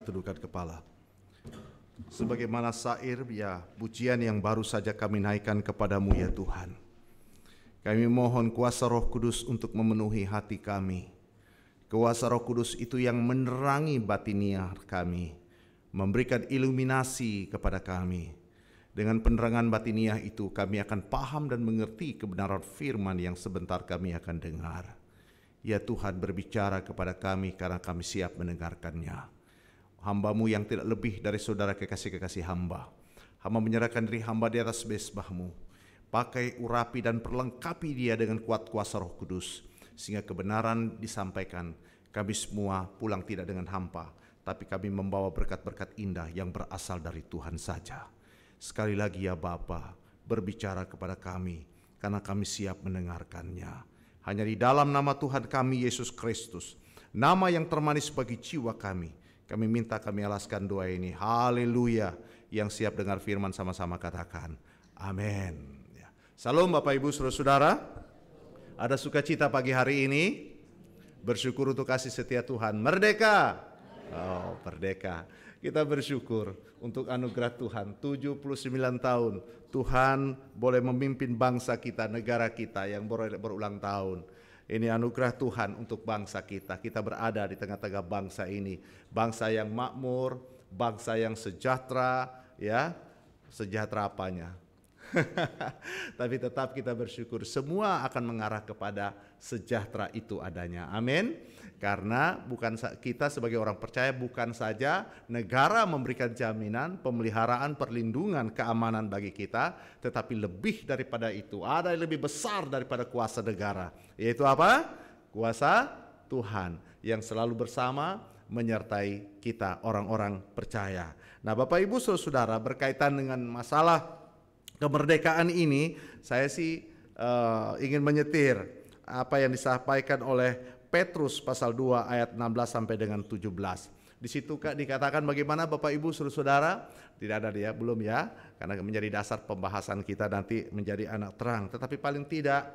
tundukkan kepala. Sebagaimana syair, ya pujian yang baru saja kami naikkan kepadamu ya Tuhan. Kami mohon kuasa Roh Kudus untuk memenuhi hati kami. Kuasa Roh Kudus itu yang menerangi batiniah kami, memberikan iluminasi kepada kami. Dengan penerangan batiniah itu kami akan paham dan mengerti kebenaran firman yang sebentar kami akan dengar. Ya Tuhan, berbicara kepada kami karena kami siap mendengarkannya. Hamba-Mu yang tidak lebih dari saudara kekasih-kekasih hamba. Hamba menyerahkan diri hamba di atas mezbah-Mu. Pakai, urapi dan perlengkapi dia dengan kuat kuasa Roh Kudus, sehingga kebenaran disampaikan. Kami semua pulang tidak dengan hampa, tapi kami membawa berkat-berkat indah yang berasal dari Tuhan saja. Sekali lagi ya Bapa, berbicara kepada kami, karena kami siap mendengarkannya. Hanya di dalam nama Tuhan kami Yesus Kristus, nama yang termanis bagi jiwa kami minta, kami alaskan doa ini. Haleluya. Yang siap dengar firman sama-sama katakan amin. Salam Bapak Ibu Saudara-saudara. Ada sukacita pagi hari ini. Bersyukur untuk kasih setia Tuhan. Merdeka. Oh, merdeka. Kita bersyukur untuk anugerah Tuhan. 79 tahun Tuhan boleh memimpin bangsa kita, negara kita yang berulang tahun. Ini anugerah Tuhan untuk bangsa kita. Kita berada di tengah-tengah bangsa ini. Bangsa yang makmur, bangsa yang sejahtera, ya. Sejahtera apanya? Tapi tetap kita bersyukur semua akan mengarah kepada sejahtera itu adanya. Amin. Karena bukan kita sebagai orang percaya, bukan saja negara memberikan jaminan, pemeliharaan, perlindungan, keamanan bagi kita, tetapi lebih daripada itu, ada yang lebih besar daripada kuasa negara, yaitu apa? Kuasa Tuhan yang selalu bersama menyertai kita orang-orang percaya. Nah, Bapak Ibu Saudara, berkaitan dengan masalah kemerdekaan ini, saya sih ingin menyetir apa yang disampaikan oleh Petrus pasal 2 ayat 16 sampai dengan 17. Di situ dikatakan bagaimana Bapak Ibu Saudara, tidak ada dia belum ya, karena menjadi dasar pembahasan kita nanti menjadi anak terang. Tetapi paling tidak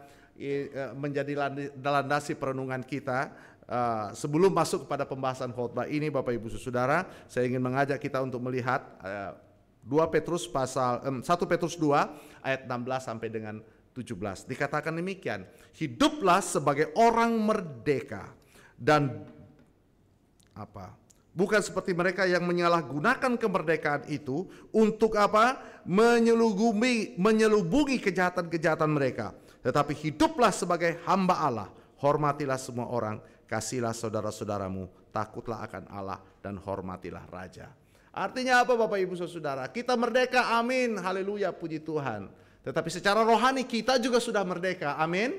menjadi landasi perenungan kita. Sebelum masuk kepada pembahasan khotbah ini, Bapak Ibu Saudara, saya ingin mengajak kita untuk melihat 1 Petrus 2 ayat 16 sampai dengan 17. Dikatakan demikian, hiduplah sebagai orang merdeka dan apa? Bukan seperti mereka yang menyalahgunakan kemerdekaan itu untuk apa? Menyelubungi kejahatan-kejahatan mereka. Tetapi hiduplah sebagai hamba Allah. Hormatilah semua orang, kasihlah saudara-saudaramu, takutlah akan Allah dan hormatilah raja. Artinya apa Bapak Ibu Saudara? Kita merdeka, amin, haleluya, puji Tuhan. Tetapi secara rohani kita juga sudah merdeka, amin.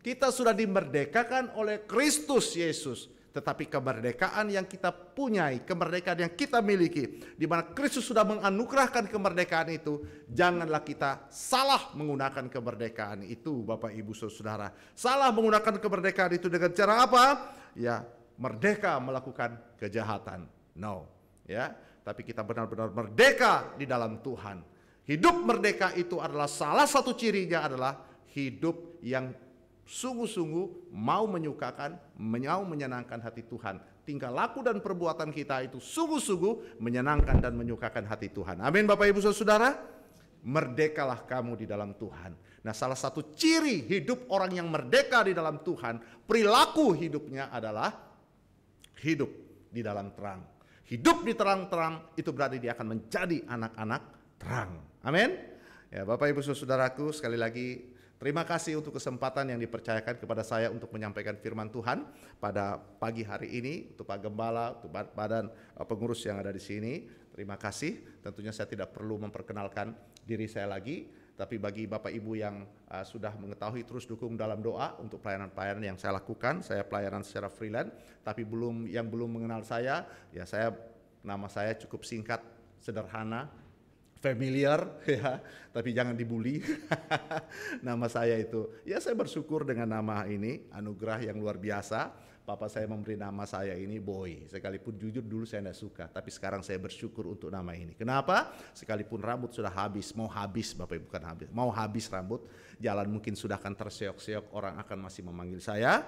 Kita sudah dimerdekakan oleh Kristus Yesus. Tetapi kemerdekaan yang kita punyai, kemerdekaan yang kita miliki, di mana Kristus sudah menganugerahkan kemerdekaan itu, janganlah kita salah menggunakan kemerdekaan itu Bapak Ibu Saudara. Salah menggunakan kemerdekaan itu dengan cara apa? Ya, merdeka melakukan kejahatan. No, ya. Tapi kita benar-benar merdeka di dalam Tuhan. Hidup merdeka itu adalah salah satu cirinya adalah hidup yang sungguh-sungguh mau menyukakan, mau menyenangkan hati Tuhan. Tingkah laku dan perbuatan kita itu sungguh-sungguh menyenangkan dan menyukakan hati Tuhan. Amin Bapak Ibu Saudara. Merdekalah kamu di dalam Tuhan. Nah, salah satu ciri hidup orang yang merdeka di dalam Tuhan, perilaku hidupnya adalah hidup di dalam terang. Hidup di terang-terang itu berarti dia akan menjadi anak-anak terang. Amin. Ya, Bapak Ibu Saudaraku, sekali lagi terima kasih untuk kesempatan yang dipercayakan kepada saya untuk menyampaikan firman Tuhan pada pagi hari ini, untuk Pak Gembala, untuk badan pengurus yang ada di sini. Terima kasih. Tentunya saya tidak perlu memperkenalkan diri saya lagi, tapi bagi Bapak Ibu yang sudah mengetahui, terus dukung dalam doa untuk pelayanan-pelayanan yang saya lakukan. Saya pelayanan secara freelance, tapi yang belum mengenal saya, ya nama saya cukup singkat, sederhana, familiar, ya, tapi jangan dibully. Nama saya itu, ya saya bersyukur dengan nama ini, anugerah yang luar biasa. Papa saya memberi nama saya ini Boy, sekalipun jujur dulu saya tidak suka, tapi sekarang saya bersyukur untuk nama ini. Kenapa? Sekalipun rambut sudah habis, mau habis Bapak Ibu, bukan habis, mau habis rambut, jalan mungkin sudah akan terseok-seok, orang akan masih memanggil saya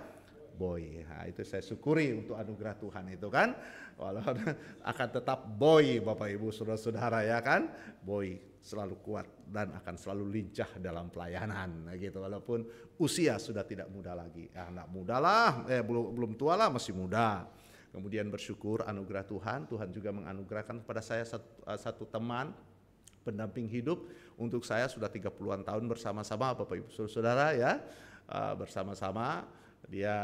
boy. Nah, itu saya syukuri untuk anugerah Tuhan itu kan. Walaupun akan tetap boy Bapak Ibu Saudara-saudara ya kan. Boy selalu kuat dan akan selalu lincah dalam pelayanan gitu. Walaupun usia sudah tidak muda lagi. Ya, enggak muda lah, belum tua lah, masih muda. Kemudian bersyukur anugerah Tuhan. Tuhan juga menganugerahkan kepada saya satu teman pendamping hidup untuk saya sudah 30-an tahun bersama-sama Bapak Ibu Saudara ya. Bersama-sama dia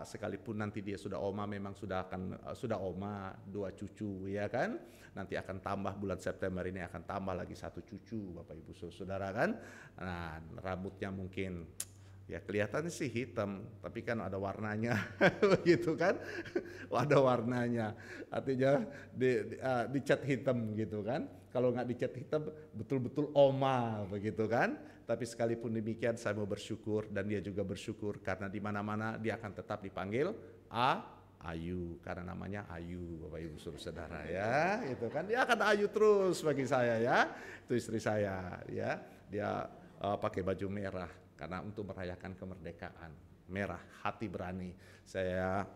sekalipun nanti dia sudah oma, memang sudah oma 2 cucu ya kan, nanti akan tambah bulan September ini akan tambah lagi 1 cucu Bapak Ibu Saudara kan. Nah, rambutnya mungkin ya kelihatannya sih hitam tapi kan ada warnanya begitu kan. Ada warnanya, artinya dicat hitam gitu kan. Kalau nggak dicat hitam betul-betul oma begitu kan. Tapi sekalipun demikian saya mau bersyukur dan dia juga bersyukur karena di mana-mana dia akan tetap dipanggil Ayu, karena namanya Ayu Bapak Ibu Saudara ya. Itu kan dia akan Ayu terus bagi saya ya. Itu istri saya ya. Dia pakai baju merah karena untuk merayakan kemerdekaan. Merah, hati berani. Saya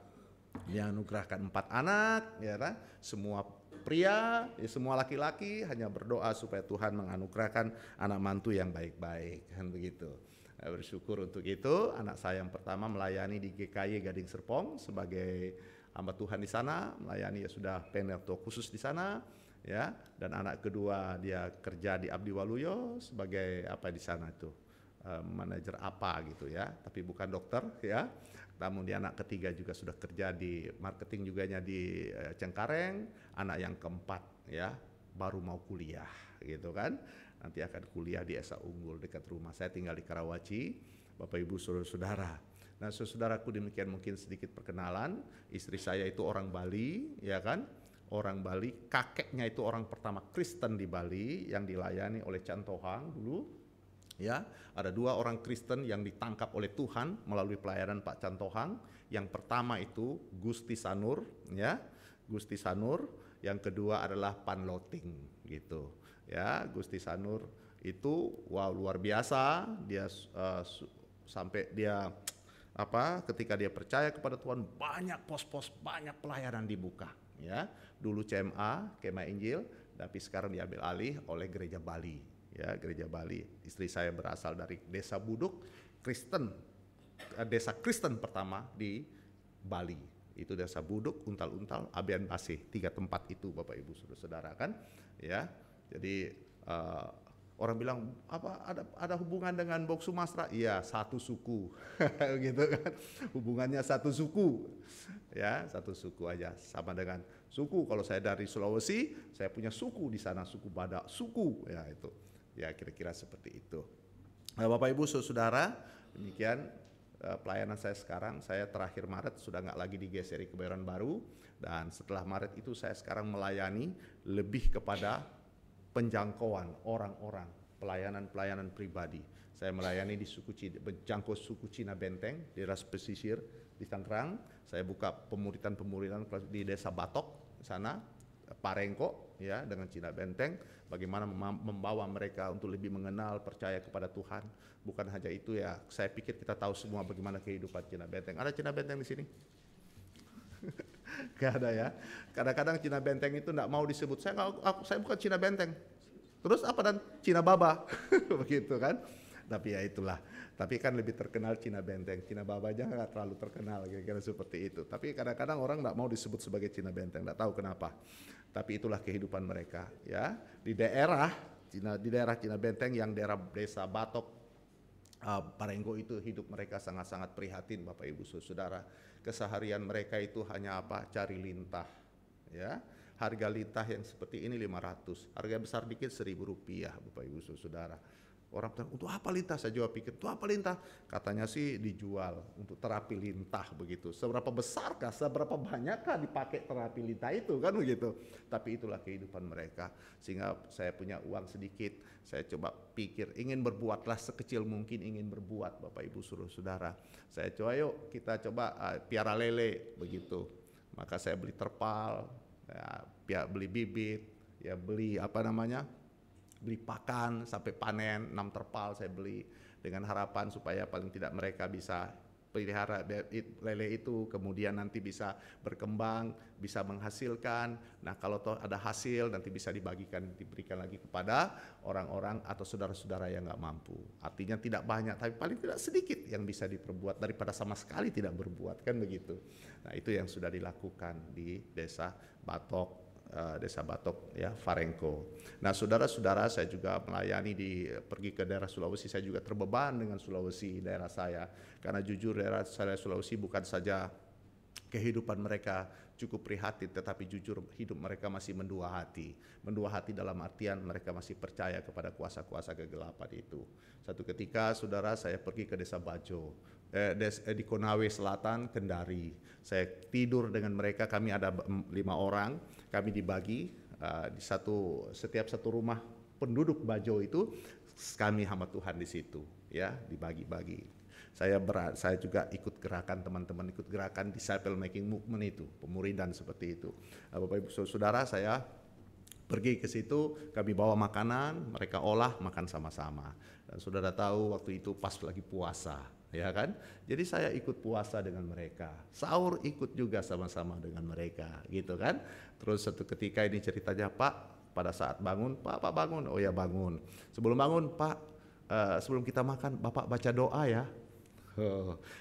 dianugerahkan 4 anak ya kan. Semua pria, ya semua laki-laki hanya berdoa supaya Tuhan menganugerahkan anak mantu yang baik-baik kan begitu. Saya bersyukur untuk itu. Anak saya yang pertama melayani di GKY Gading Serpong sebagai hamba Tuhan di sana, melayani ya sudah penelto khusus di sana ya. Dan anak kedua dia kerja di Abdi Waluyo sebagai di sana itu manajer gitu ya, tapi bukan dokter ya. Namun di anak ketiga juga sudah kerja di marketing juganya di Cengkareng. Anak yang keempat ya baru mau kuliah gitu kan. Nanti akan kuliah di Esa Unggul dekat rumah. Saya tinggal di Karawaci, Bapak Ibu Saudara-saudara. Nah, saudaraku, demikian mungkin sedikit perkenalan. Istri saya itu orang Bali ya kan. Orang Bali, kakeknya itu orang pertama Kristen di Bali yang dilayani oleh Cantohang dulu. Ya, ada 2 orang Kristen yang ditangkap oleh Tuhan melalui pelayanan Pak Cantohang. Yang pertama itu Gusti Sanur, ya, Gusti Sanur. Yang kedua adalah Panloting, gitu. Ya, Gusti Sanur itu luar biasa. Dia sampai dia ketika dia percaya kepada Tuhan, banyak pos-pos, banyak pelayanan dibuka. Ya, dulu CMA, Kemah Injil, tapi sekarang diambil alih oleh Gereja Bali. Ya, Gereja Bali. Istri saya berasal dari Desa Buduk, Kristen, desa Kristen pertama di Bali. Itu Desa Buduk, Untal-Untal, Abean Basih, 3 tempat itu Bapak Ibu Saudara kan. Ya, jadi orang bilang ada hubungan dengan Bok Sumastra? Iya, satu suku, gitu kan. Hubungannya satu suku, ya, satu suku aja, sama dengan suku. Kalau saya dari Sulawesi, saya punya suku di sana, suku Badak, suku, ya itu. Ya kira-kira seperti itu. Nah, Bapak Ibu Saudara, demikian pelayanan saya sekarang. Saya terakhir Maret sudah nggak lagi digeser di Kebayoran Baru, dan setelah Maret itu saya sekarang melayani lebih kepada penjangkauan orang-orang, pelayanan pribadi. Saya melayani di menjangkau suku Cina Benteng, daerah pesisir di Tangerang. Saya buka pemuritan di Desa Batok sana, Parengko ya, dengan Cina Benteng. Bagaimana membawa mereka untuk lebih mengenal, percaya kepada Tuhan. Bukan hanya itu ya, saya pikir kita tahu semua bagaimana kehidupan Cina Benteng. Ada Cina Benteng di sini? Gak ada ya. Kadang-kadang Cina Benteng itu enggak mau disebut. Saya bukan Cina Benteng. Terus apa dan Cina Baba? Begitu kan. Tapi ya itulah. Tapi kan lebih terkenal Cina Benteng. Cina Baba aja nggak terlalu terkenal, kira-kira seperti itu. Tapi kadang-kadang orang nggak mau disebut sebagai Cina Benteng, nggak tahu kenapa. Tapi itulah kehidupan mereka, ya. Di daerah Cina Benteng yang daerah Desa Batok, Parenggo itu hidup mereka sangat-sangat prihatin, Bapak Ibu Saudara. Keseharian mereka itu hanya cari lintah, ya. Harga lintah yang seperti ini 500, harga besar dikit Rp1.000, Bapak Ibu Saudara. Orang bilang, untuk apa lintah? Saya juga pikir, untuk apa lintah? Katanya sih dijual untuk terapi lintah begitu. Seberapa besarkah, seberapa banyakkah dipakai terapi lintah itu kan begitu. Tapi itulah kehidupan mereka. Sehingga saya punya uang sedikit, saya coba pikir, ingin berbuatlah sekecil mungkin, ingin berbuat Bapak Ibu Saudara. Saya coba yuk kita coba piara lele begitu. Maka saya beli terpal, ya, beli bibit, ya beli beli pakan sampai panen, 6 terpal saya beli dengan harapan supaya paling tidak mereka bisa pelihara lele itu kemudian nanti bisa berkembang, bisa menghasilkan. Nah, kalau toh ada hasil nanti bisa diberikan lagi kepada orang-orang atau saudara-saudara yang nggak mampu. Artinya tidak banyak, tapi paling tidak sedikit yang bisa diperbuat daripada sama sekali tidak berbuat, kan begitu. Nah, itu yang sudah dilakukan di Desa Batok. Ya, Farengko. Nah, saudara-saudara, saya juga melayani pergi ke daerah Sulawesi. Saya juga terbeban dengan Sulawesi, daerah saya, karena jujur daerah saya Sulawesi bukan saja kehidupan mereka cukup prihatin, tetapi jujur hidup mereka masih mendua hati dalam artian mereka masih percaya kepada kuasa-kuasa kegelapan itu. Satu ketika, saudara, saya pergi ke Desa Bajo, di Konawe Selatan, Kendari. Saya tidur dengan mereka, kami ada 5 orang, kami dibagi di setiap satu rumah penduduk Bajo itu, kami hamba Tuhan di situ, ya, dibagi-bagi. Saya juga ikut gerakan, teman-teman ikut gerakan disciple making movement itu, pemuridan seperti itu. Bapak Ibu Saudara, saya pergi ke situ, kami bawa makanan, mereka olah, makan sama-sama. Dan saudara tahu waktu itu pas lagi puasa, ya kan? Jadi saya ikut puasa dengan mereka, sahur ikut juga sama-sama dengan mereka, gitu kan? Terus satu ketika ini ceritanya, Pak, pada saat bangun, Pak bangun, oh ya bangun. Sebelum bangun, Pak, sebelum kita makan, Bapak baca doa ya.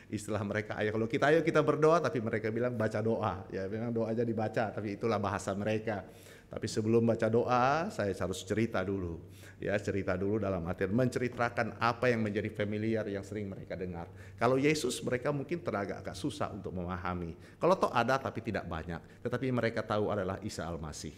Istilah mereka, kalau kita ayo kita berdoa, tapi mereka bilang baca doa. Ya memang doa aja dibaca, tapi itulah bahasa mereka. Tapi sebelum baca doa, saya harus cerita dulu. Ya, cerita dulu dalam artian menceritakan apa yang menjadi familiar yang sering mereka dengar. Kalau Yesus mereka mungkin agak susah untuk memahami. Kalau toh ada tapi tidak banyak, tetapi mereka tahu adalah Isa Al-Masih.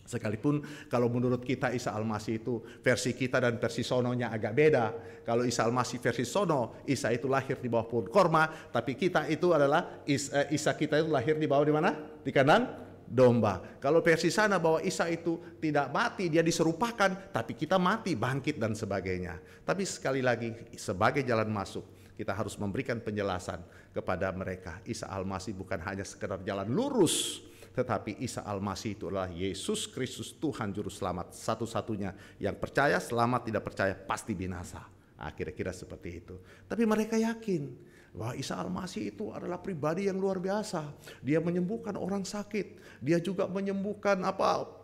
Sekalipun kalau menurut kita Isa Al-Masih itu versi kita dan versi sononya agak beda. Kalau Isa Al-Masih versi sono, Isa itu lahir di bawah pohon korma, tapi kita itu adalah Isa kita itu lahir di bawah di mana? Di kandang domba. Kalau versi sana bahwa Isa itu tidak mati, dia diserupakan, tapi kita mati, bangkit dan sebagainya. Tapi sekali lagi sebagai jalan masuk, kita harus memberikan penjelasan kepada mereka. Isa Al-Masih bukan hanya sekedar jalan lurus, tetapi Isa Al-Masih itu adalah Yesus Kristus, Tuhan Juru Selamat satu-satunya. Yang percaya selamat, tidak percaya pasti binasa. Kira-kira seperti itu. Tapi mereka yakin bahwa Isa Al-Masih itu adalah pribadi yang luar biasa. Dia menyembuhkan orang sakit. Dia juga menyembuhkan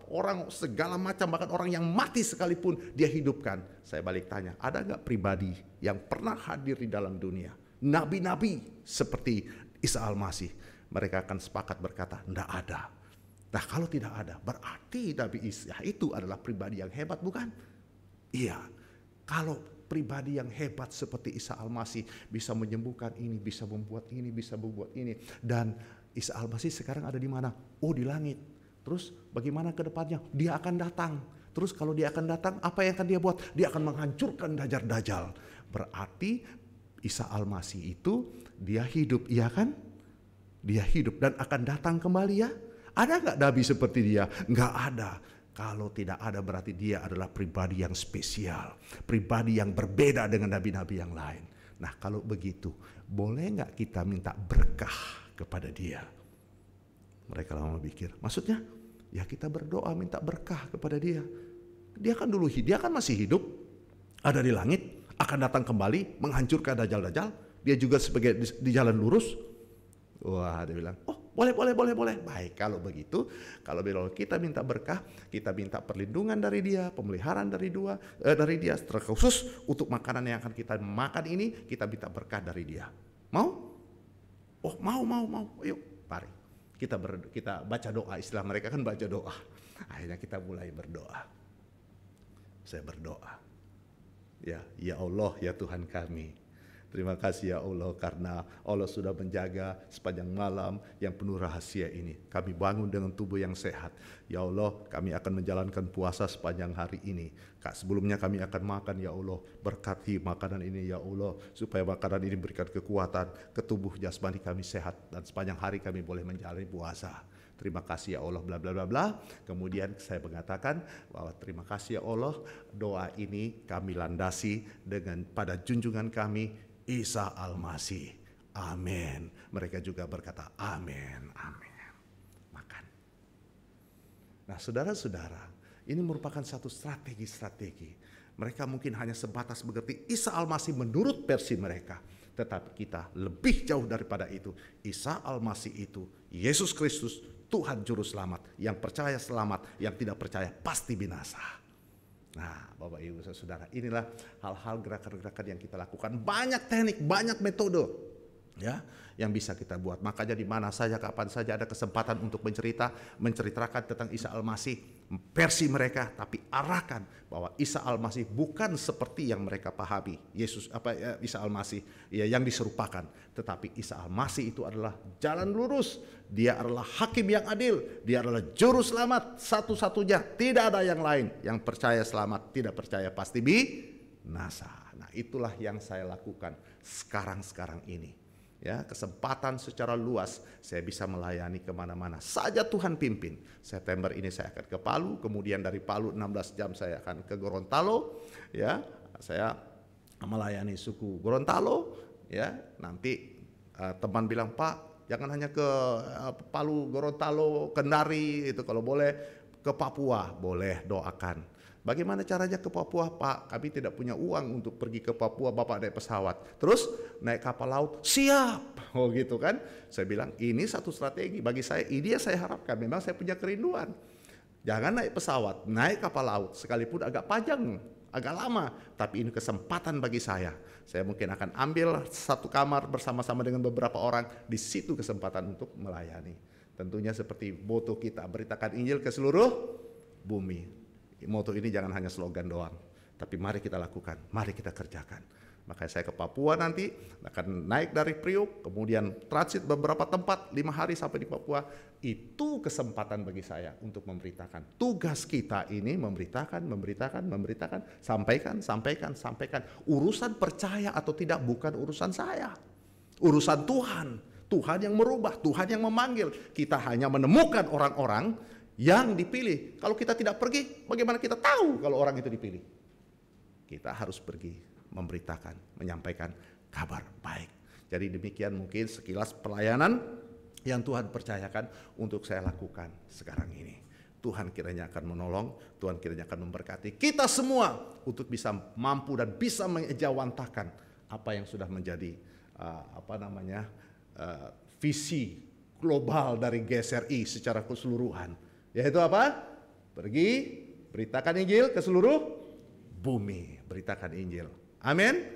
orang segala macam, bahkan orang yang mati sekalipun dia hidupkan. Saya balik tanya, ada nggak pribadi yang pernah hadir di dalam dunia? Nabi-nabi seperti Isa Al-Masih. Mereka akan sepakat berkata, tidak ada. Nah, kalau tidak ada, berarti Nabi Isa itu adalah pribadi yang hebat, bukan? Iya. Kalau pribadi yang hebat seperti Isa Al-Masih bisa menyembuhkan ini, bisa membuat ini, bisa membuat ini. Dan Isa Al-Masih sekarang ada di mana? Oh, di langit. Terus bagaimana ke depannya? Dia akan datang. Terus kalau dia akan datang, apa yang akan dia buat? Dia akan menghancurkan Dajjal. Berarti Isa Al-Masih itu dia hidup, iya kan? Dia hidup dan akan datang kembali ya. Ada nggak nabi seperti dia? Nggak ada. Kalau tidak ada berarti dia adalah pribadi yang spesial. Pribadi yang berbeda dengan nabi-nabi yang lain. Nah, kalau begitu, boleh nggak kita minta berkah kepada dia? Mereka lama pikir, maksudnya? Ya kita berdoa minta berkah kepada dia. Dia kan masih hidup, ada di langit, akan datang kembali, menghancurkan Dajjal. Dia juga sebagai di jalan lurus. Wah, dia bilang, oh boleh. Baik, kalau begitu, kalau kita minta berkah, kita minta perlindungan dari dia, pemeliharaan dari dia, terkhusus untuk makanan yang akan kita makan ini, kita minta berkah dari dia. Mau? Oh mau. Yuk, mari. Kita baca doa, istilah mereka kan baca doa. Akhirnya kita mulai berdoa. Saya berdoa. Ya Allah, ya Tuhan kami. Terima kasih ya Allah karena Allah sudah menjaga sepanjang malam yang penuh rahasia ini. Kami bangun dengan tubuh yang sehat. Ya Allah, kami akan menjalankan puasa sepanjang hari ini. Sebelumnya kami akan makan ya Allah. Berkati makanan ini ya Allah. Supaya makanan ini berikan kekuatan ke tubuh jasmani kami sehat. Dan sepanjang hari kami boleh menjalani puasa. Terima kasih ya Allah bla bla bla bla. Kemudian saya mengatakan bahwa terima kasih ya Allah. Doa ini kami landasi dengan pada junjungan kami Isa Al-Masih. Amin. Mereka juga berkata amin. Makan. Nah, saudara-saudara, ini merupakan satu strategi. Mereka mungkin hanya sebatas mengerti Isa Al-Masih menurut versi mereka. Tetapi kita lebih jauh daripada itu. Isa Al-Masih itu, Yesus Kristus, Tuhan Juru Selamat. Yang percaya selamat, yang tidak percaya pasti binasa. Nah, Bapak Ibu Saudara, inilah hal-hal gerakan-gerakan yang kita lakukan. Banyak teknik, banyak metode ya yang bisa kita buat. Makanya di mana saja, kapan saja ada kesempatan untuk menceritakan tentang Isa Al-Masih versi mereka, tapi arahkan bahwa Isa Al-Masih bukan seperti yang mereka pahami. Isa Al-Masih ya yang diserupakan, tetapi Isa Al-Masih itu adalah jalan lurus. Dia adalah hakim yang adil, dia adalah juru selamat satu-satunya, tidak ada yang lain. Yang percaya selamat, tidak percaya pasti binasa. Nah, itulah yang saya lakukan sekarang ini. Ya, kesempatan secara luas saya bisa melayani kemana-mana saja Tuhan pimpin. September ini saya akan ke Palu, kemudian dari Palu 16 jam saya akan ke Gorontalo. Ya, saya melayani suku Gorontalo. Ya, nanti teman bilang, Pak, jangan hanya ke Palu, Gorontalo, Kendari, itu kalau boleh ke Papua, boleh, doakan. Bagaimana caranya ke Papua, Pak? Kami tidak punya uang untuk pergi ke Papua, Bapak naik pesawat. Terus naik kapal laut, siap. Oh gitu kan. Saya bilang ini satu strategi bagi saya, ini yang saya harapkan. Memang saya punya kerinduan. Jangan naik pesawat, naik kapal laut. Sekalipun agak panjang, agak lama. Tapi ini kesempatan bagi saya. Saya mungkin akan ambil satu kamar bersama-sama dengan beberapa orang. Di situ kesempatan untuk melayani. Tentunya seperti moto kita, beritakan Injil ke seluruh bumi. Moto ini jangan hanya slogan doang, tapi mari kita lakukan, mari kita kerjakan. Makanya saya ke Papua nanti, akan naik dari Priuk, kemudian transit beberapa tempat, 5 hari sampai di Papua. Itu kesempatan bagi saya untuk memberitakan. Tugas kita ini memberitakan, sampaikan. Urusan percaya atau tidak bukan urusan saya. Urusan Tuhan. Tuhan yang merubah, Tuhan yang memanggil. Kita hanya menemukan orang-orang yang dipilih. Kalau kita tidak pergi, bagaimana kita tahu kalau orang itu dipilih? Kita harus pergi, memberitakan, menyampaikan kabar baik. Jadi demikian mungkin sekilas pelayanan yang Tuhan percayakan untuk saya lakukan sekarang ini. Tuhan kiranya akan menolong, Tuhan kiranya akan memberkati kita semua untuk bisa mampu dan bisa mengejawantahkan apa yang sudah menjadi visi global dari GSRI secara keseluruhan. Yaitu apa? Pergi, beritakan Injil ke seluruh bumi. Beritakan Injil. Amin.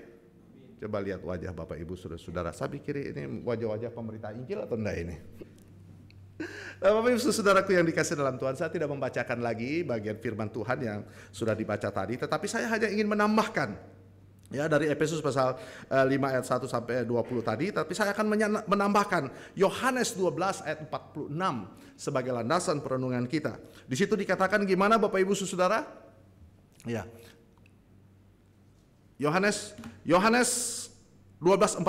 Coba lihat wajah Bapak Ibu Saudara-saudara. Saya pikir ini wajah-wajah pemerintah Injil atau enggak ini? Nah, Bapak Ibu Saudaraku yang dikasih dalam Tuhan, saya tidak membacakan lagi bagian firman Tuhan yang sudah dibaca tadi. Tetapi saya hanya ingin menambahkan. Ya, dari Efesus pasal 5 ayat 1 sampai 20 tadi, tapi saya akan menambahkan Yohanes 12 ayat 46 sebagai landasan perenungan kita. Di situ dikatakan gimana Bapak Ibu Saudara? Ya. Yohanes 12:46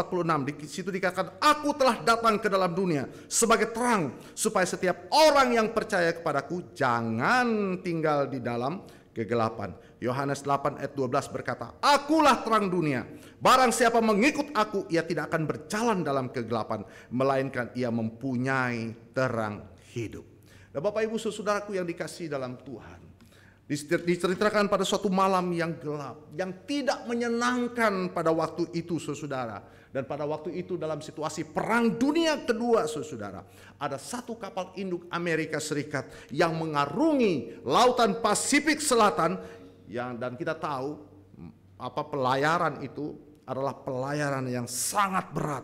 di situ dikatakan, aku telah datang ke dalam dunia sebagai terang supaya setiap orang yang percaya kepadaku jangan tinggal di dalam kegelapan. Yohanes 8 ayat 12 berkata, akulah terang dunia. Barang siapa mengikut aku, ia tidak akan berjalan dalam kegelapan, melainkan ia mempunyai terang hidup. Nah, Bapak Ibu Saudaraku yang dikasihi dalam Tuhan, diceritakan pada suatu malam yang gelap, yang tidak menyenangkan pada waktu itu, saudara. Dan pada waktu itu dalam situasi perang dunia kedua, saudara, ada satu kapal induk Amerika Serikat yang mengarungi lautan Pasifik Selatan, dan kita tahu pelayaran itu adalah pelayaran yang sangat berat.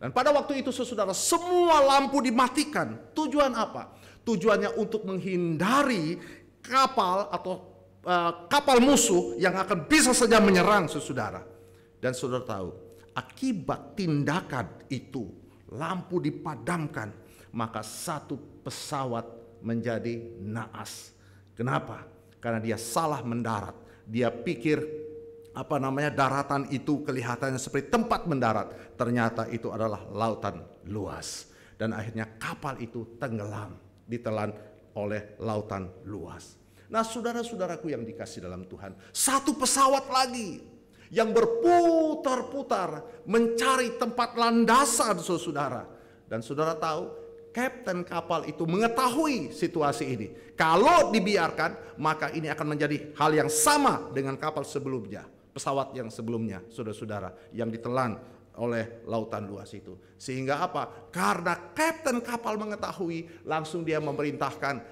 Dan pada waktu itu, saudara, semua lampu dimatikan. Tujuan apa? Tujuannya untuk menghindari kapal atau kapal musuh yang akan bisa saja menyerang, saudara. Dan saudara tahu, akibat tindakan itu, lampu dipadamkan, maka satu pesawat menjadi naas. Kenapa? Karena dia salah mendarat. Dia pikir daratan itu kelihatannya seperti tempat mendarat. Ternyata itu adalah lautan luas. Dan akhirnya kapal itu tenggelam, ditelan oleh lautan luas. Nah, saudara-saudaraku yang dikasih dalam Tuhan, satu pesawat lagi yang berputar-putar mencari tempat landasan, saudara. Dan saudara tahu, kapten kapal itu mengetahui situasi ini. Kalau dibiarkan, maka ini akan menjadi hal yang sama dengan kapal sebelumnya, pesawat yang sebelumnya, saudara-saudara, yang ditelan oleh lautan luas itu. Sehingga apa? Karena kapten kapal mengetahui, langsung dia memerintahkan,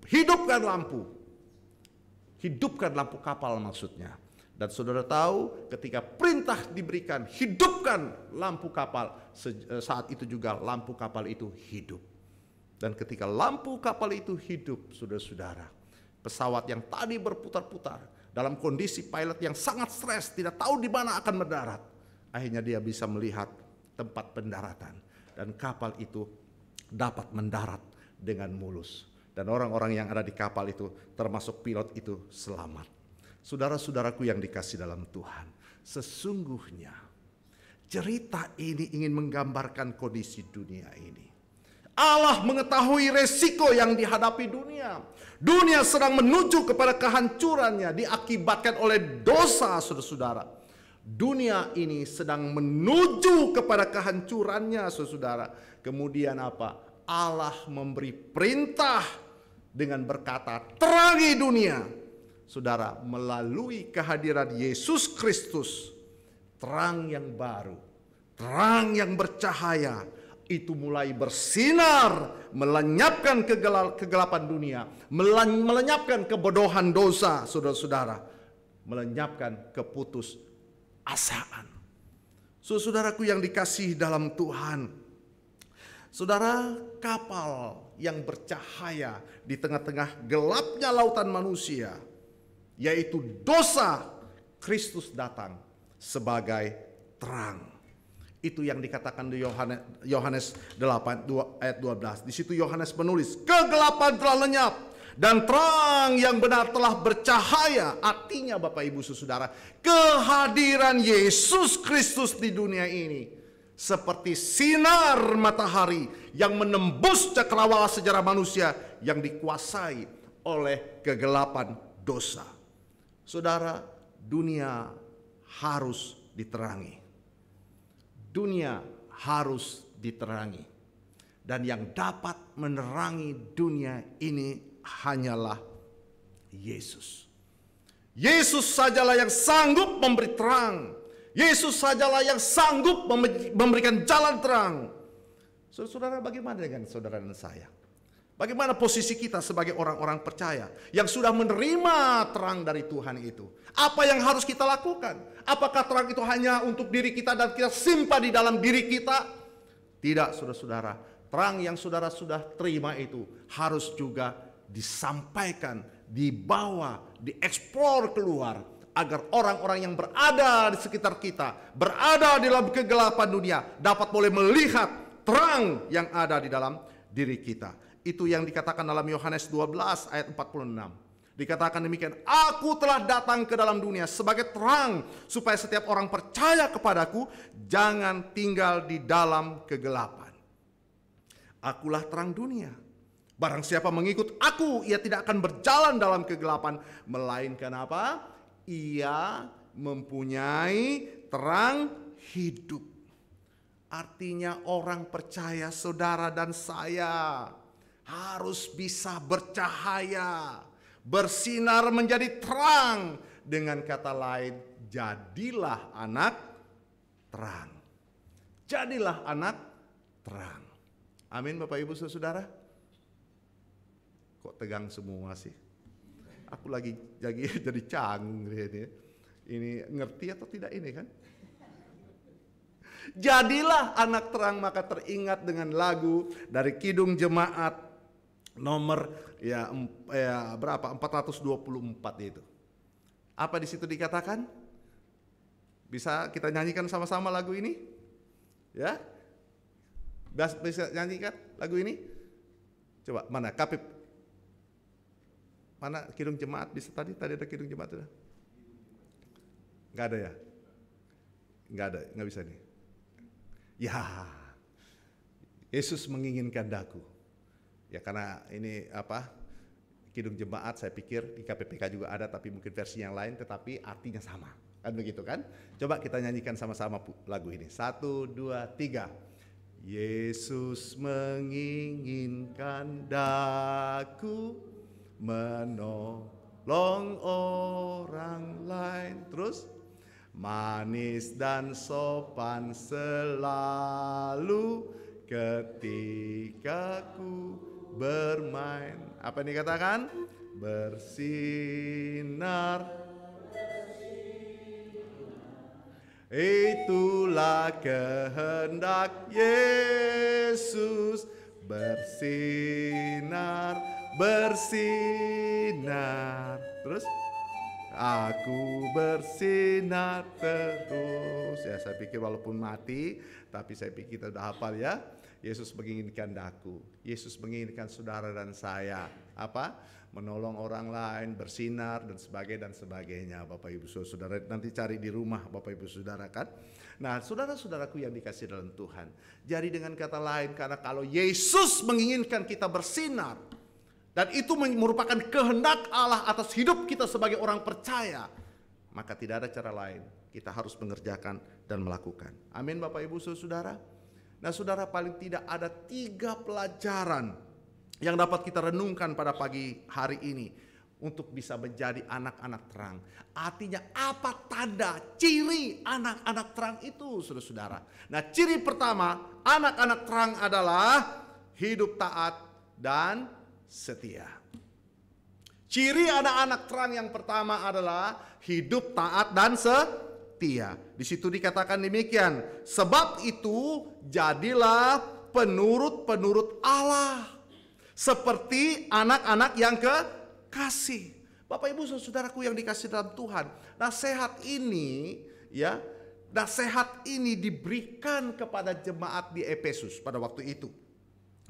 hidupkan lampu. Hidupkan lampu kapal maksudnya. Dan saudara tahu ketika perintah diberikan, hidupkan lampu kapal, saat itu juga lampu kapal itu hidup. Dan ketika lampu kapal itu hidup, saudara-saudara, pesawat yang tadi berputar-putar dalam kondisi pilot yang sangat stres, tidak tahu di mana akan mendarat, akhirnya dia bisa melihat tempat pendaratan. Dan kapal itu dapat mendarat dengan mulus. Dan orang-orang yang ada di kapal itu, termasuk pilot itu, selamat. Saudara-saudaraku yang dikasih dalam Tuhan, sesungguhnya cerita ini ingin menggambarkan kondisi dunia ini. Allah mengetahui resiko yang dihadapi dunia. Dunia sedang menuju kepada kehancurannya diakibatkan oleh dosa, saudara-saudara. Dunia ini sedang menuju kepada kehancurannya, saudara. Kemudian apa? Allah memberi perintah dengan berkata, terangi dunia. Saudara, melalui kehadiran Yesus Kristus, terang yang baru, terang yang bercahaya, itu mulai bersinar, melenyapkan kegelapan dunia, melenyapkan kebodohan dosa, saudara-saudara, melenyapkan keputusasaan. Saudaraku yang dikasihi dalam Tuhan, saudara, kapal yang bercahaya di tengah-tengah gelapnya lautan manusia, yaitu dosa, Kristus datang sebagai terang. Itu yang dikatakan di Yohanes 8 ayat 12. Di situ Yohanes menulis, kegelapan telah lenyap dan terang yang benar telah bercahaya. Artinya Bapak Ibu Saudara, kehadiran Yesus Kristus di dunia ini seperti sinar matahari yang menembus cakrawala sejarah manusia yang dikuasai oleh kegelapan dosa. Saudara, dunia harus diterangi. Dunia harus diterangi. Dan yang dapat menerangi dunia ini hanyalah Yesus. Yesus sajalah yang sanggup memberi terang. Yesus sajalah yang sanggup memberikan jalan terang. Saudara, bagaimana dengan saudara dan saya? Bagaimana posisi kita sebagai orang-orang percaya yang sudah menerima terang dari Tuhan itu? Apa yang harus kita lakukan? Apakah terang itu hanya untuk diri kita dan kita simpan di dalam diri kita? Tidak, saudara-saudara. Terang yang saudara sudah terima itu harus juga disampaikan, dibawa, dieksplor keluar, agar orang-orang yang berada di sekitar kita, berada di dalam kegelapan dunia, dapat boleh melihat terang yang ada di dalam diri kita. Itu yang dikatakan dalam Yohanes 12 ayat 46. Dikatakan demikian, aku telah datang ke dalam dunia sebagai terang, supaya setiap orang percaya kepadaku jangan tinggal di dalam kegelapan. Akulah terang dunia. Barang siapa mengikut aku, ia tidak akan berjalan dalam kegelapan, melainkan apa? Ia mempunyai terang hidup. Artinya orang percaya, saudara dan saya, harus bisa bercahaya, bersinar menjadi terang. Dengan kata lain, jadilah anak terang. Jadilah anak terang. Amin Bapak Ibu Saudara. Kok tegang semua sih? Aku lagi jadi canggung ini. Ini ngerti atau tidak ini kan? Jadilah anak terang, maka teringat dengan lagu dari Kidung Jemaat nomor berapa? 424 itu. Apa di situ dikatakan? Bisa kita nyanyikan sama-sama lagu ini? Ya? Bisa nyanyikan lagu ini? Coba mana? Kapip. Mana Kidung Jemaat bisa tadi? Tadi ada Kidung Jemaat sudah? Enggak ada ya? Enggak ada, enggak bisa nih. Ya. Yesus menginginkan daku. Ya karena ini Kidung Jemaat, saya pikir di KPPK juga ada, tapi mungkin versi yang lain, tetapi artinya sama. Kan begitu kan? Coba kita nyanyikan sama-sama lagu ini. 1, 2, 3. Yesus menginginkan daku menolong orang lain. Terus, manis dan sopan selalu ketika ku bermain. Apa yang dikatakan? Bersinar. Itulah kehendak Yesus, bersinar, bersinar. Terus aku bersinar terus. Ya, saya pikir walaupun mati, tapi saya pikir kita sudah hafal ya. Yesus menginginkan daku, Yesus menginginkan saudara dan saya apa? Menolong orang lain, bersinar dan sebagainya. Bapak Ibu Saudara, nanti cari di rumah Bapak Ibu Saudara kan. Nah, saudara-saudaraku yang dikasih dalam Tuhan. Jadi dengan kata lain, karena kalau Yesus menginginkan kita bersinar, dan itu merupakan kehendak Allah atas hidup kita sebagai orang percaya, maka tidak ada cara lain. Kita harus mengerjakan dan melakukan. Amin Bapak Ibu Saudara. Nah saudara, paling tidak ada 3 pelajaran yang dapat kita renungkan pada pagi hari ini untuk bisa menjadi anak-anak terang. Artinya apa tanda, ciri anak-anak terang itu saudara-saudara. Nah ciri pertama anak-anak terang adalah hidup taat dan setia. Ciri anak-anak terang yang pertama adalah hidup taat dan setia. Di situ dikatakan demikian, sebab itu jadilah penurut-penurut Allah seperti anak-anak yang kekasih. Bapak Ibu Saudaraku yang dikasih dalam Tuhan, nasihat ini ya, nasihat ini diberikan kepada jemaat di Efesus pada waktu itu.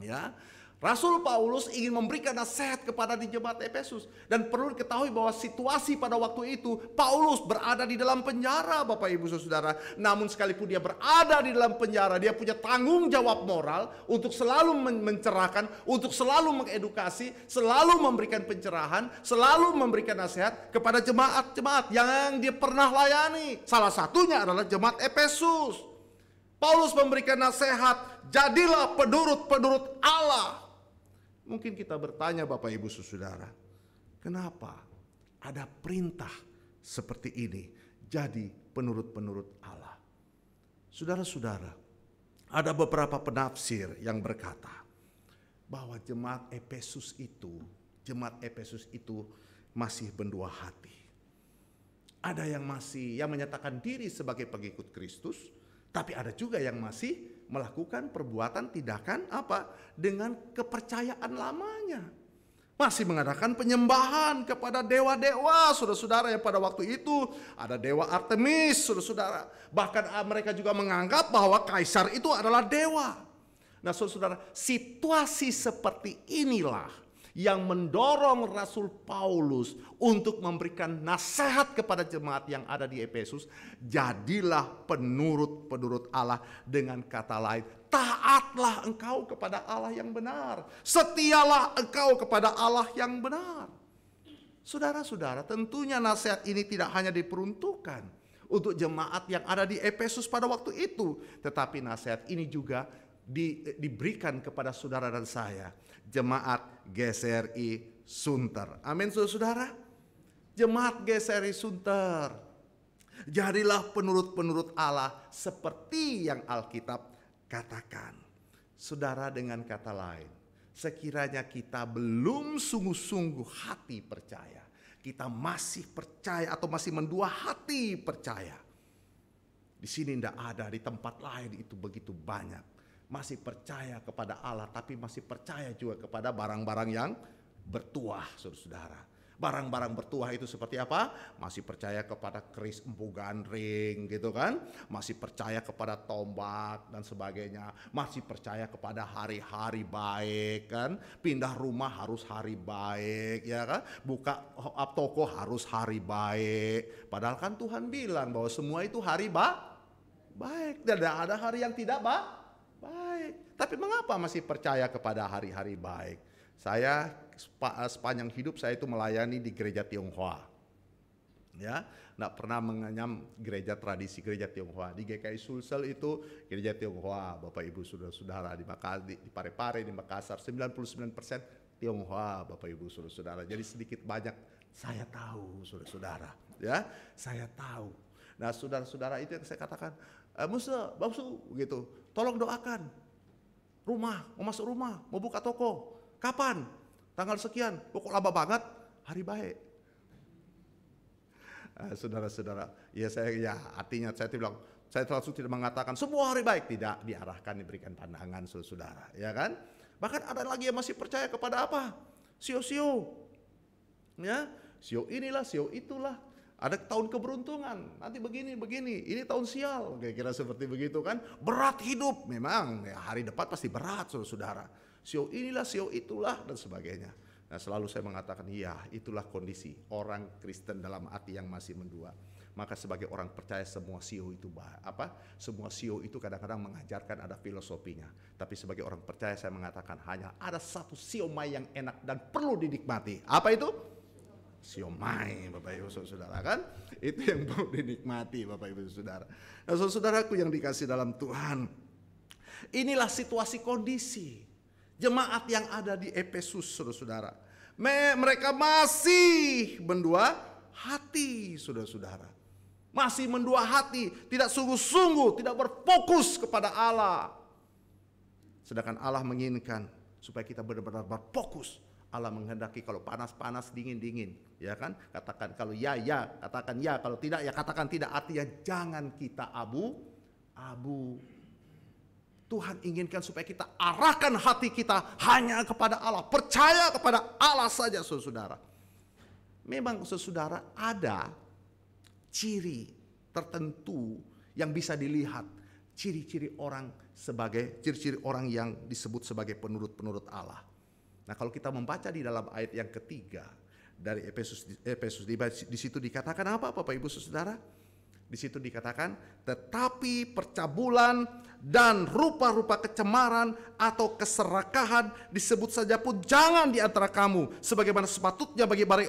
Ya, Rasul Paulus ingin memberikan nasihat kepada di jemaat Efesus. Dan perlu diketahui bahwa situasi pada waktu itu Paulus berada di dalam penjara Bapak Ibu Saudara. Namun sekalipun dia berada di dalam penjara, dia punya tanggung jawab moral untuk selalu mencerahkan, untuk selalu mengedukasi, selalu memberikan pencerahan, selalu memberikan nasihat kepada jemaat-jemaat yang dia pernah layani. Salah satunya adalah jemaat Efesus. Paulus memberikan nasihat, jadilah penurut-penurut Allah. Mungkin kita bertanya Bapak Ibu Saudara, kenapa ada perintah seperti ini, jadi penurut-penurut Allah? Saudara-saudara, ada beberapa penafsir yang berkata bahwa jemaat Efesus itu masih berdua hati. Ada yang masih menyatakan diri sebagai pengikut Kristus, tapi ada juga yang masih melakukan perbuatan tindakan dengan kepercayaan lamanya. Masih mengadakan penyembahan kepada dewa-dewa, saudara-saudara, yang pada waktu itu ada dewa Artemis, saudara-saudara. Bahkan mereka juga menganggap bahwa kaisar itu adalah dewa. Nah saudara-saudara, situasi seperti inilah yang mendorong Rasul Paulus untuk memberikan nasihat kepada jemaat yang ada di Efesus. Jadilah penurut-penurut Allah, dengan kata lain, taatlah engkau kepada Allah yang benar, setialah engkau kepada Allah yang benar. Saudara-saudara, tentunya nasihat ini tidak hanya diperuntukkan untuk jemaat yang ada di Efesus pada waktu itu, tetapi nasihat ini juga diberikan kepada saudara dan saya, jemaat GSRI Sunter. Amin saudara. Jemaat GSRI Sunter, jadilah penurut-penurut Allah seperti yang Alkitab katakan. Saudara, dengan kata lain, sekiranya kita belum sungguh-sungguh hati percaya, kita masih percaya atau masih mendua hati percaya, di sini tidak ada, di tempat lain itu begitu banyak. Masih percaya kepada Allah, tapi masih percaya juga kepada barang-barang yang bertuah, saudara-saudara. Barang-barang bertuah itu seperti apa? Masih percaya kepada keris empu gandring gitu kan? Masih percaya kepada tombak dan sebagainya. Masih percaya kepada hari-hari baik kan? Pindah rumah harus hari baik ya kan? Buka toko harus hari baik. Padahal kan Tuhan bilang bahwa semua itu hari baik. Tidak ada hari yang tidak baik. Tapi mengapa masih percaya kepada hari-hari baik? Saya sepanjang hidup saya itu melayani di gereja Tionghoa. Ya, enggak pernah mengenyam gereja tradisi gereja Tionghoa. Di GKI Sulsel itu gereja Tionghoa, Bapak Ibu Saudara-saudara, di Parepare, di Makassar 99% Tionghoa, Bapak Ibu Saudara-saudara. Jadi sedikit banyak saya tahu, saudara-saudara, ya. Saya tahu. Nah saudara-saudara, itu yang saya katakan, Musa, Bausu, gitu, tolong doakan. Rumah, mau masuk rumah, mau buka toko. Kapan? Tanggal sekian, pokok lama banget, hari baik. Saudara-saudara, artinya saya bilang, saya langsung tidak mengatakan semua hari baik, tidak, diarahkan, diberikan pandangan saudara, ya kan? Bahkan ada lagi yang masih percaya kepada apa? Sio-sio, ya, sio inilah, sio itulah. Ada tahun keberuntungan, nanti begini, ini tahun sial, kira-kira seperti begitu kan. Berat hidup, memang ya, hari depan pasti berat saudara. Sio inilah, sio itulah, dan sebagainya. Nah selalu saya mengatakan, ya itulah kondisi orang Kristen dalam hati yang masih mendua. Maka sebagai orang percaya semua sio itu semua sio itu kadang-kadang mengajarkan ada filosofinya. Tapi sebagai orang percaya saya mengatakan hanya ada satu siomay yang enak dan perlu dinikmati. Apa itu? Siomay, Bapak Ibu Saudara, kan? Itu yang perlu dinikmati, Bapak Ibu Saudara. Nah, saudaraku yang dikasih dalam Tuhan, inilah situasi kondisi jemaat yang ada di Efesus, saudara-saudara. Mereka masih mendua hati, saudara-saudara. Masih mendua hati, tidak sungguh-sungguh, tidak berfokus kepada Allah. Sedangkan Allah menginginkan supaya kita benar-benar berfokus. Allah menghendaki kalau panas-panas, dingin-dingin, ya kan? Katakan kalau ya, katakan ya, kalau tidak ya katakan tidak. Artinya jangan kita abu-abu. Tuhan inginkan supaya kita arahkan hati kita hanya kepada Allah, percaya kepada Allah saja, saudara. Memang saudara ada ciri tertentu yang bisa dilihat, ciri-ciri orang yang disebut sebagai penurut Allah. Nah, kalau kita membaca di dalam ayat yang ketiga dari Efesus di situ dikatakan apa Bapak Ibu Saudara? Di situ dikatakan, tetapi percabulan dan rupa-rupa kecemaran atau keserakahan disebut saja pun jangan di antara kamu, sebagaimana sepatutnya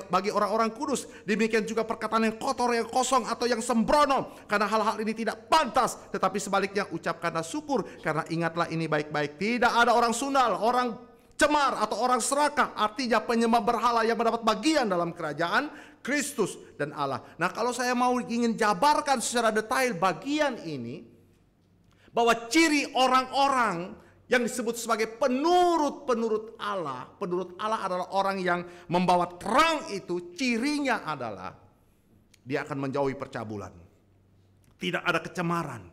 bagi orang-orang kudus. Demikian juga perkataan yang kotor, yang kosong atau yang sembrono, karena hal-hal ini tidak pantas. Tetapi sebaliknya ucapkanlah syukur, karena ingatlah ini baik-baik. Tidak ada orang sundal, orang cemar atau orang serakah, artinya penyembah berhala yang mendapat bagian dalam kerajaan Kristus dan Allah. Nah, kalau saya ingin jabarkan secara detail bagian ini, bahwa ciri orang-orang yang disebut sebagai penurut Allah adalah orang yang membawa terang itu, cirinya adalah dia akan menjauhi percabulan. Tidak ada kecemaran,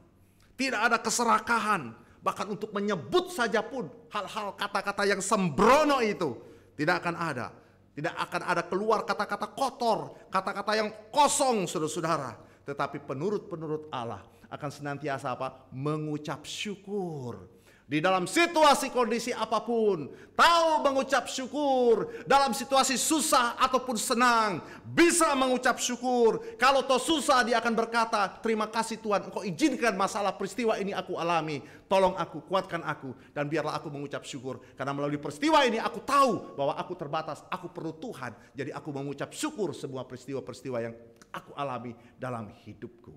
tidak ada keserakahan. Bahkan untuk menyebut saja pun hal-hal kata-kata yang sembrono itu tidak akan ada. Tidak akan ada keluar kata-kata kotor, kata-kata yang kosong, saudara-saudara. Tetapi penurut Allah akan senantiasa mengucap syukur. Di dalam situasi kondisi apapun, tahu mengucap syukur. Dalam situasi susah ataupun senang, bisa mengucap syukur. Kalau toh susah, dia akan berkata, terima kasih Tuhan, Engkau izinkan masalah peristiwa ini aku alami. Tolong aku, kuatkan aku, dan biarlah aku mengucap syukur. Karena melalui peristiwa ini aku tahu bahwa aku terbatas, aku perlu Tuhan. Jadi aku mengucap syukur semua peristiwa-peristiwa yang aku alami dalam hidupku.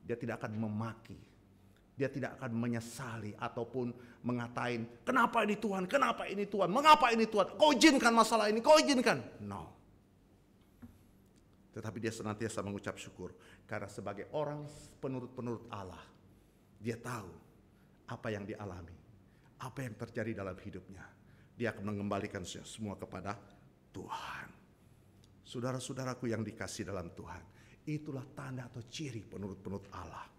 Dia tidak akan memaki. Dia tidak akan menyesali ataupun mengatain, kenapa ini Tuhan, kenapa ini Tuhan, mengapa ini Tuhan, kau izinkan masalah ini, kau izinkan. No. Tetapi dia senantiasa mengucap syukur. Karena sebagai orang penurut Allah, dia tahu apa yang dialami, apa yang terjadi dalam hidupnya. Dia akan mengembalikan semua kepada Tuhan. Saudara-saudaraku yang dikasih dalam Tuhan, itulah tanda atau ciri penurut Allah.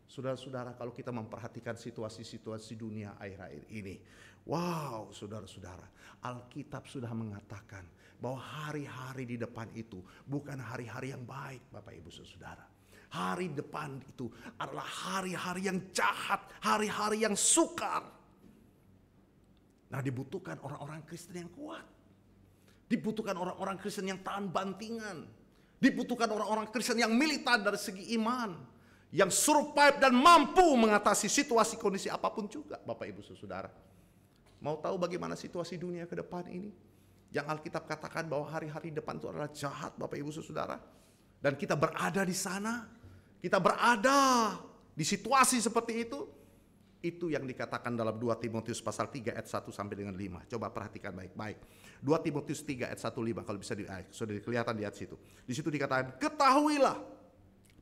Saudara-saudara, kalau kita memperhatikan situasi-situasi dunia akhir-akhir ini, wow, saudara-saudara, Alkitab sudah mengatakan bahwa hari-hari di depan itu bukan hari-hari yang baik, Bapak Ibu Saudara. Hari depan itu adalah hari-hari yang jahat, hari-hari yang sukar. Nah, dibutuhkan orang-orang Kristen yang kuat. Dibutuhkan orang-orang Kristen yang tahan bantingan. Dibutuhkan orang-orang Kristen yang militan dari segi iman, yang survive dan mampu mengatasi situasi kondisi apapun juga, Bapak Ibu Saudara. Mau tahu bagaimana situasi dunia ke depan ini? Yang Alkitab katakan bahwa hari-hari depan itu adalah jahat, Bapak Ibu Saudara. Dan kita berada di sana. Kita berada di situasi seperti itu. Itu yang dikatakan dalam 2 Timotius pasal 3 ayat 1 sampai dengan 5. Coba perhatikan baik-baik. 2 Timotius 3 ayat 1-5 kalau bisa sudah kelihatan di ayat situ. Di situ dikatakan, ketahuilah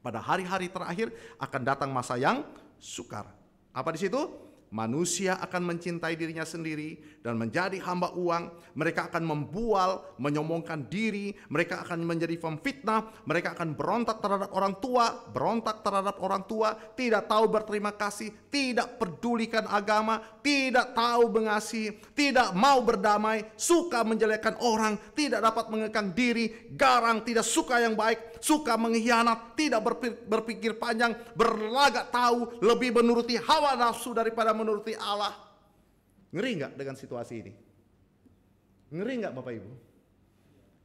Pada hari-hari terakhir akan datang masa yang sukar. Apa di situ? Manusia akan mencintai dirinya sendiri dan menjadi hamba uang. Mereka akan membual, menyombongkan diri. Mereka akan menjadi pemfitnah. Mereka akan berontak terhadap orang tua. Tidak tahu berterima kasih, tidak pedulikan agama, tidak tahu mengasihi, tidak mau berdamai, suka menjelekkan orang, tidak dapat mengekang diri, garang, tidak suka yang baik, suka mengkhianat, tidak berpikir panjang, berlagak tahu, lebih menuruti hawa nafsu daripada menuruti Allah. Ngeri nggak dengan situasi ini? Ngeri nggak Bapak Ibu?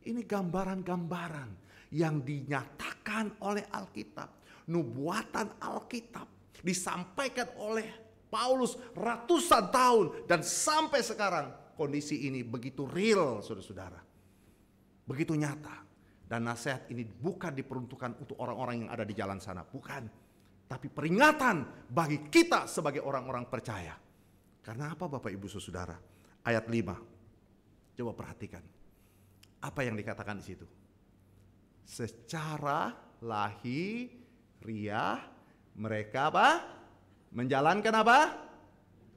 Ini gambaran-gambaran yang dinyatakan oleh Alkitab, nubuatan Alkitab disampaikan oleh Paulus ratusan tahun, dan sampai sekarang kondisi ini begitu real, saudara-saudara, begitu nyata. Dan nasihat ini bukan diperuntukkan untuk orang-orang yang ada di jalan sana, bukan, tapi peringatan bagi kita sebagai orang-orang percaya. Karena apa Bapak Ibu Saudara? Ayat 5. Coba perhatikan. Apa yang dikatakan di situ? Secara lahiriah mereka apa? Menjalankan apa?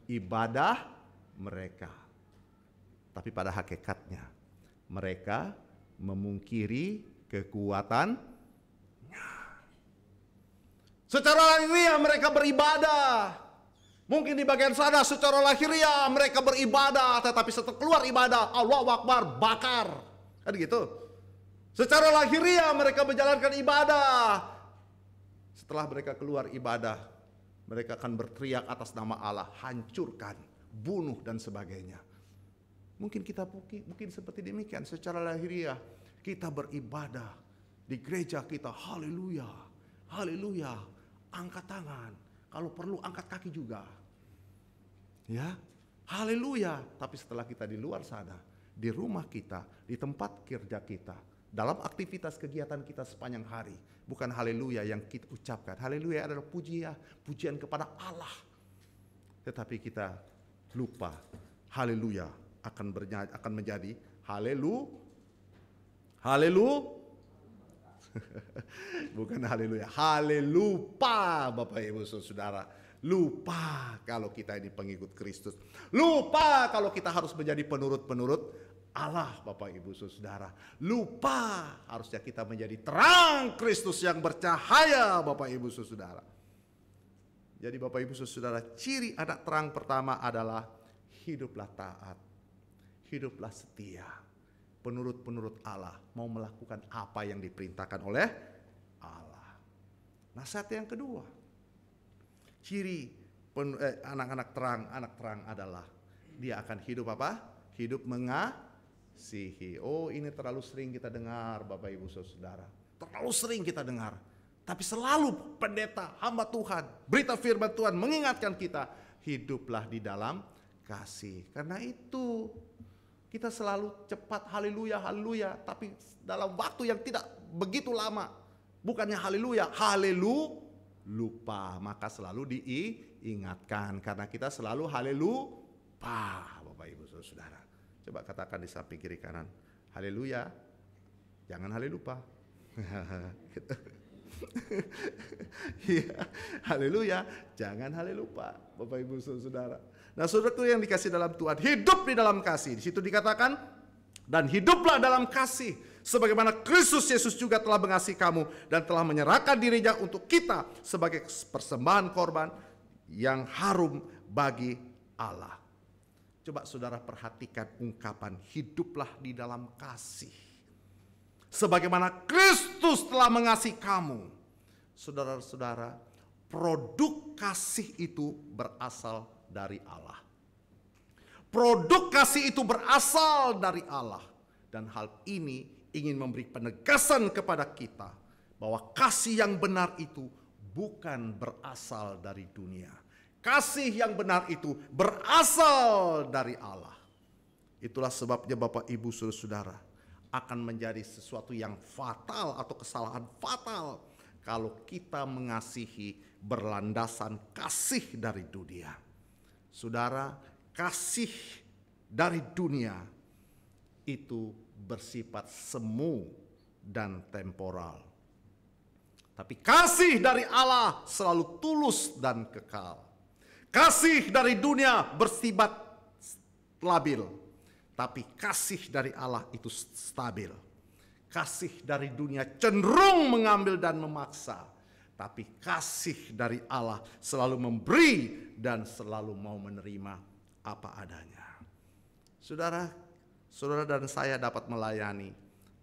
Ibadah mereka. Tapi pada hakikatnya mereka memungkiri kekuatannya. Secara lahiriah mereka beribadah. Mungkin di bagian sana secara lahiriah mereka beribadah, tetapi setelah keluar ibadah, Allahu Akbar, bakar. Kan gitu. Secara lahiriah mereka menjalankan ibadah. Setelah mereka keluar ibadah, mereka akan berteriak atas nama Allah, hancurkan, bunuh dan sebagainya. Mungkin kita mungkin seperti demikian. Secara lahiriah kita beribadah di gereja kita, haleluya, haleluya, angkat tangan, kalau perlu angkat kaki juga, ya, haleluya. Tapi setelah kita di luar sana, di rumah kita, di tempat kerja kita, dalam aktivitas kegiatan kita sepanjang hari, bukan haleluya yang kita ucapkan. Haleluya adalah pujian kepada Allah, tetapi kita lupa haleluya akan menjadi bukan haleluya, halelupa Bapak Ibu Saudara. Lupa kalau kita ini pengikut Kristus. Lupa kalau kita harus menjadi penurut Allah Bapak Ibu Saudara. Lupa harusnya kita menjadi terang Kristus yang bercahaya Bapak Ibu Saudara. Jadi Bapak Ibu Saudara, ciri anak terang pertama adalah hiduplah taat, hiduplah setia, penurut Allah, mau melakukan apa yang diperintahkan oleh Allah. Nasihat yang kedua, ciri anak terang adalah dia akan hidup apa? Hidup mengasihi. Oh, ini terlalu sering kita dengar Bapak Ibu Saudara, terlalu sering kita dengar. Tapi selalu pendeta, hamba Tuhan, berita firman Tuhan mengingatkan kita, hiduplah di dalam kasih. Karena itu kita selalu cepat haleluya, haleluya, tapi dalam waktu yang tidak begitu lama, bukannya haleluya, lupa. Maka selalu diingatkan, karena kita selalu haleluya, Bapak Ibu Saudara. Coba katakan di samping kiri kanan, haleluya, jangan haleluya. Ya, haleluya, jangan haleluya, Bapak Ibu Saudara. Nah, saudaraku yang dikasih dalam Tuhan, hidup di dalam kasih. Di situ dikatakan, dan hiduplah dalam kasih, sebagaimana Kristus Yesus juga telah mengasihi kamu dan telah menyerahkan dirinya untuk kita sebagai persembahan korban yang harum bagi Allah. Coba saudara perhatikan ungkapan hiduplah di dalam kasih, sebagaimana Kristus telah mengasihi kamu. Saudara-saudara, produk kasih itu berasal dari Allah. Produk kasih itu berasal dari Allah. Dan hal ini ingin memberi penegasan kepada kita bahwa kasih yang benar itu bukan berasal dari dunia. Kasih yang benar itu berasal dari Allah. Itulah sebabnya Bapak Ibu Saudara, akan menjadi sesuatu yang fatal atau kesalahan fatal kalau kita mengasihi berlandasan kasih dari dunia. Saudara, kasih dari dunia itu bersifat semu dan temporal. Tapi kasih dari Allah selalu tulus dan kekal. Kasih dari dunia bersifat labil, tapi kasih dari Allah itu stabil. Kasih dari dunia cenderung mengambil dan memaksa, tapi kasih dari Allah selalu memberi dan selalu mau menerima apa adanya. Saudara dan saya dapat melayani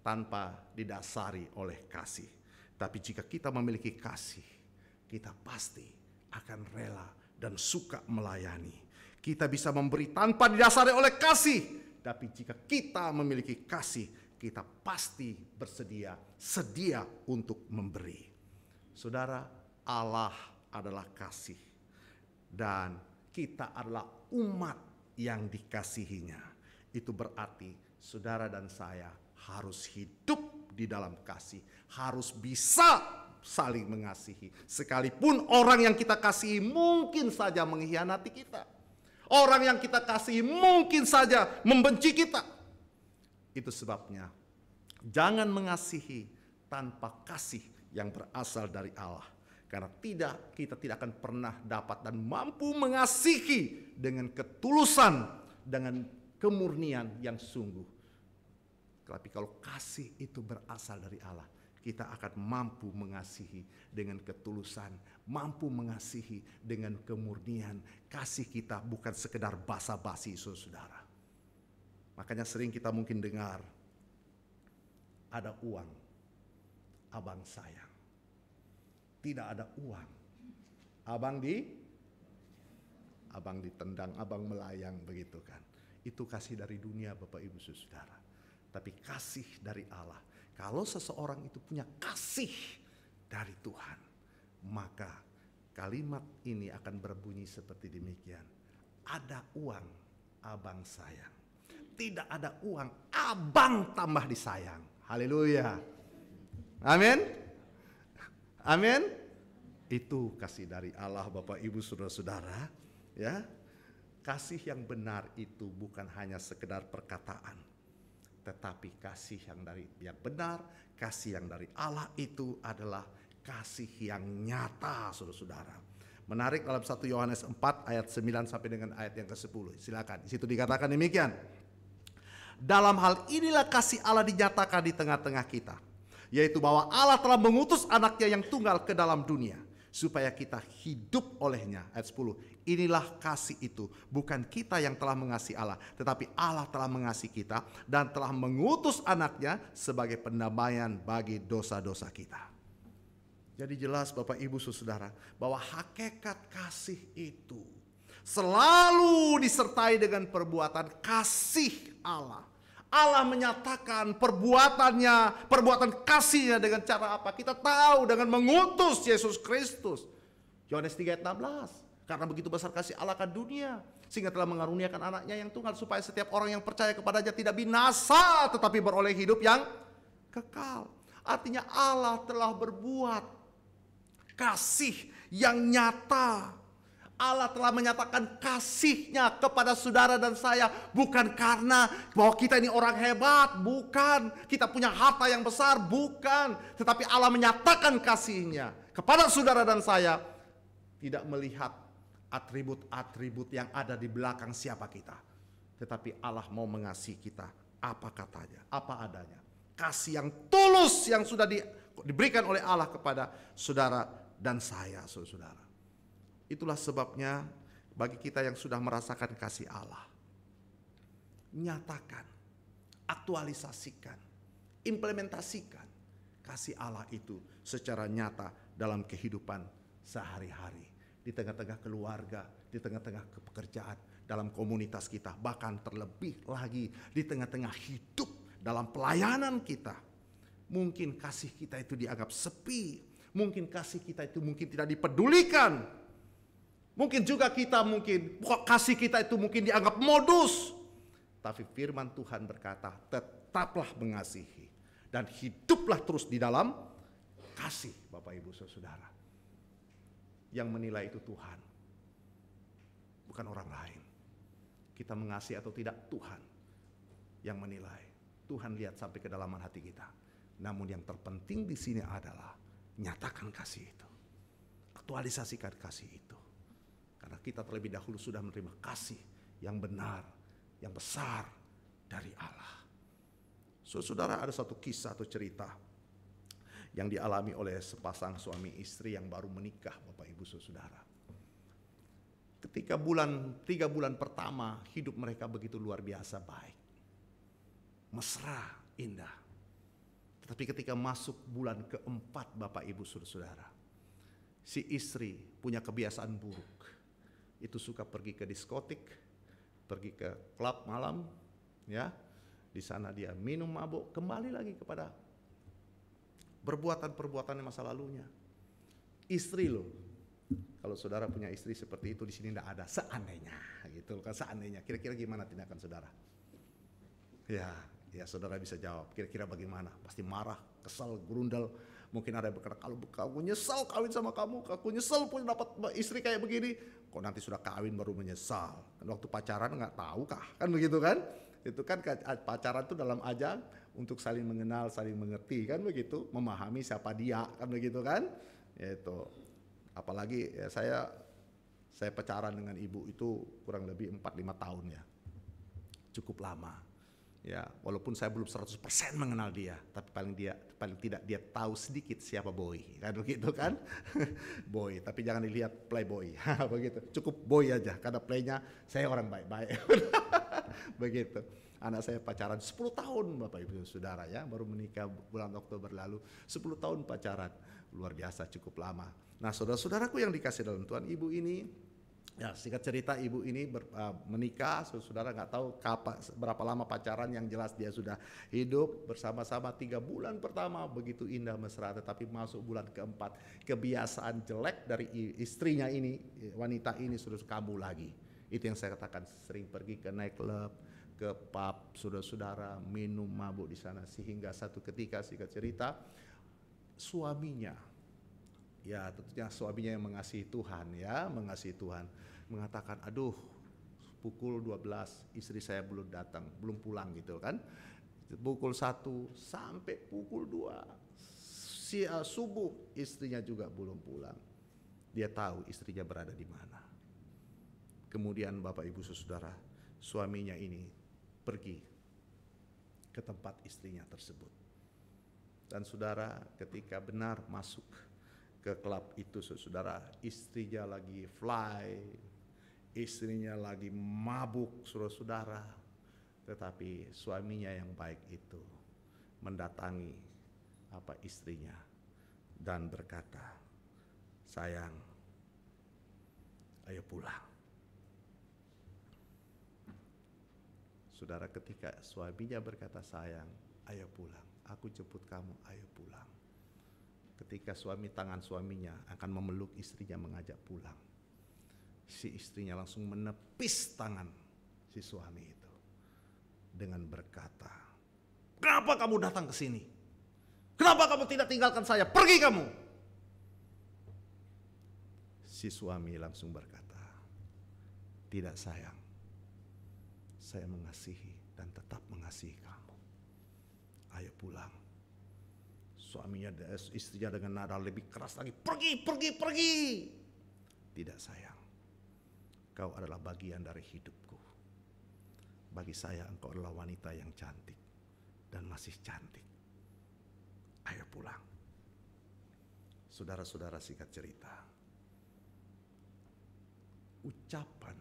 tanpa didasari oleh kasih. Tapi jika kita memiliki kasih, kita pasti akan rela dan suka melayani. Kita bisa memberi tanpa didasari oleh kasih. Tapi jika kita memiliki kasih, kita pasti sedia untuk memberi. Saudara, Allah adalah kasih. Dan kita adalah umat yang dikasihinya. Itu berarti saudara dan saya harus hidup di dalam kasih. Harus bisa saling mengasihi. Sekalipun orang yang kita kasihi mungkin saja mengkhianati kita. Orang yang kita kasihi mungkin saja membenci kita. Itu sebabnya jangan mengasihi tanpa kasih yang berasal dari Allah. Karena kita tidak akan pernah dapat dan mampu mengasihi dengan ketulusan, dengan kemurnian yang sungguh. Tapi kalau kasih itu berasal dari Allah, kita akan mampu mengasihi dengan ketulusan, mampu mengasihi dengan kemurnian. Kasih kita bukan sekedar basa-basi, saudara. Makanya sering kita mungkin dengar, ada uang, abang sayang. Tidak ada uang, abang ditendang, abang melayang, begitu kan. Itu kasih dari dunia, Bapak Ibu Saudara. Tapi kasih dari Allah, kalau seseorang itu punya kasih dari Tuhan, maka kalimat ini akan berbunyi seperti demikian. Ada uang, abang sayang. Tidak ada uang, abang tambah disayang. Haleluya. Amin. Amin. Itu kasih dari Allah, Bapak Ibu Saudara-saudara, ya. Kasih yang benar itu bukan hanya sekedar perkataan, tetapi kasih yang benar, kasih yang dari Allah itu adalah kasih yang nyata, saudara-saudara. Menarik dalam 1 Yohanes 4 ayat 9 sampai dengan ayat yang ke-10. Silakan. Di situ dikatakan demikian. Dalam hal inilah kasih Allah dinyatakan di tengah-tengah kita, yaitu bahwa Allah telah mengutus anaknya yang tunggal ke dalam dunia, supaya kita hidup olehnya. Ayat 10. Inilah kasih itu, bukan kita yang telah mengasihi Allah, tetapi Allah telah mengasihi kita dan telah mengutus anaknya sebagai pendamaian bagi dosa-dosa kita. Jadi jelas Bapak Ibu Saudara, bahwa hakikat kasih itu selalu disertai dengan perbuatan kasih Allah. Allah menyatakan perbuatan kasihnya dengan cara apa? Kita tahu dengan mengutus Yesus Kristus. Yohanes 3 ayat 16. Karena begitu besar kasih Allah akan dunia, sehingga telah mengaruniakan anaknya yang tunggal, supaya setiap orang yang percaya kepadanya tidak binasa, tetapi beroleh hidup yang kekal. Artinya Allah telah berbuat kasih yang nyata. Allah telah menyatakan kasih-Nya kepada saudara dan saya, bukan karena bahwa kita ini orang hebat, bukan, kita punya harta yang besar, bukan, tetapi Allah menyatakan kasih-Nya kepada saudara dan saya, tidak melihat atribut-atribut yang ada di belakang siapa kita, tetapi Allah mau mengasihi kita apa katanya, apa adanya. Kasih yang tulus yang sudah diberikan oleh Allah kepada saudara dan saya, saudara. Itulah sebabnya bagi kita yang sudah merasakan kasih Allah, nyatakan, aktualisasikan, implementasikan kasih Allah itu secara nyata dalam kehidupan sehari-hari. Di tengah-tengah keluarga, di tengah-tengah pekerjaan, dalam komunitas kita, bahkan terlebih lagi di tengah-tengah hidup dalam pelayanan kita. Mungkin kasih kita itu dianggap sepi, mungkin kasih kita itu mungkin tidak dipedulikan. Mungkin juga kasih kita itu mungkin dianggap modus. Tapi firman Tuhan berkata, tetaplah mengasihi dan hiduplah terus di dalam kasih, Bapak Ibu Saudara. Yang menilai itu Tuhan, bukan orang lain. Kita mengasihi atau tidak, Tuhan yang menilai. Tuhan lihat sampai kedalaman hati kita. Namun yang terpenting di sini adalah Nyatakan kasih itu. Aktualisasikan kasih itu. Karena kita terlebih dahulu sudah menerima kasih yang benar, yang besar dari Allah. Saudara, ada satu kisah atau cerita yang dialami oleh sepasang suami istri yang baru menikah, Bapak Ibu Saudara. Ketika 3 bulan pertama hidup mereka begitu luar biasa baik. Mesra, indah. Tetapi ketika masuk bulan keempat, Bapak Ibu Saudara, si istri punya kebiasaan buruk. Itu suka pergi ke diskotik, pergi ke klub malam, ya. Di sana dia minum mabuk, kembali lagi kepada perbuatan-perbuatan masa lalunya. Istri loh. Kalau saudara punya istri seperti itu di sini tidak ada, seandainya gitu kan, seandainya. Kira-kira gimana tindakan saudara? Ya saudara bisa jawab. Kira-kira bagaimana? Pasti marah, kesal, gerundal. Mungkin ada yang berkata, kalau aku nyesal kawin sama kamu, aku nyesal punya dapat istri kayak begini. Kok nanti sudah kawin baru menyesal? Kan waktu pacaran nggak tahu kah? Kan begitu kan? Itu kan pacaran itu dalam ajang untuk saling mengenal, saling mengerti, kan begitu? Memahami siapa dia, kan begitu kan? Itu. Apalagi ya saya pacaran dengan ibu itu kurang lebih 4-5 tahun ya. Cukup lama. Ya, walaupun saya belum 100% mengenal dia, tapi paling tidak dia tahu sedikit siapa Boy, kan begitu kan? Boy, tapi jangan dilihat playboy, begitu. Cukup Boy aja, karena playnya saya orang baik-baik. Begitu. Anak saya pacaran 10 tahun, Bapak Ibu Saudara ya, baru menikah bulan Oktober lalu. 10 tahun pacaran, luar biasa, cukup lama. Nah, saudara-saudaraku yang dikasih dalam Tuhan, ibu ini, ya singkat cerita ibu ini menikah, saudara nggak tahu berapa lama pacaran, yang jelas dia sudah hidup bersama-sama 3 bulan pertama begitu indah mesra, tetapi masuk bulan keempat kebiasaan jelek dari istrinya ini, wanita ini sudah kambuh lagi. Itu yang saya katakan, sering pergi ke night club, ke pub, saudara-saudara minum mabuk di sana, sehingga satu ketika singkat cerita suaminya, ya tentunya suaminya yang mengasihi Tuhan ya, mengasihi Tuhan, mengatakan, aduh pukul 12 istri saya belum datang, belum pulang gitu kan. Pukul 1 sampai pukul 2 subuh istrinya juga belum pulang. Dia tahu istrinya berada di mana. Kemudian Bapak Ibu Saudara, suaminya ini pergi ke tempat istrinya tersebut. Dan saudara, ketika benar masuk ke klub itu, saudara, istrinya lagi fly, istrinya lagi mabuk, saudara. Tetapi suaminya yang baik itu mendatangi istrinya dan berkata, sayang, ayo pulang. Saudara, ketika suaminya berkata, sayang, ayo pulang, aku jemput kamu, ayo pulang. Ketika tangan suaminya akan memeluk istrinya mengajak pulang, si istrinya langsung menepis tangan si suami itu dengan berkata, kenapa kamu datang ke sini? Kenapa kamu tidak tinggalkan saya? Pergi kamu. Si suami langsung berkata, tidak sayang, saya mengasihi dan tetap mengasihi kamu. Ayo pulang. Suaminya, istrinya dengan nada lebih keras lagi, pergi, pergi, pergi. Tidak sayang, kau adalah bagian dari hidupku. Bagi saya engkau adalah wanita yang cantik dan masih cantik. Ayo pulang. Saudara-saudara, singkat cerita, ucapan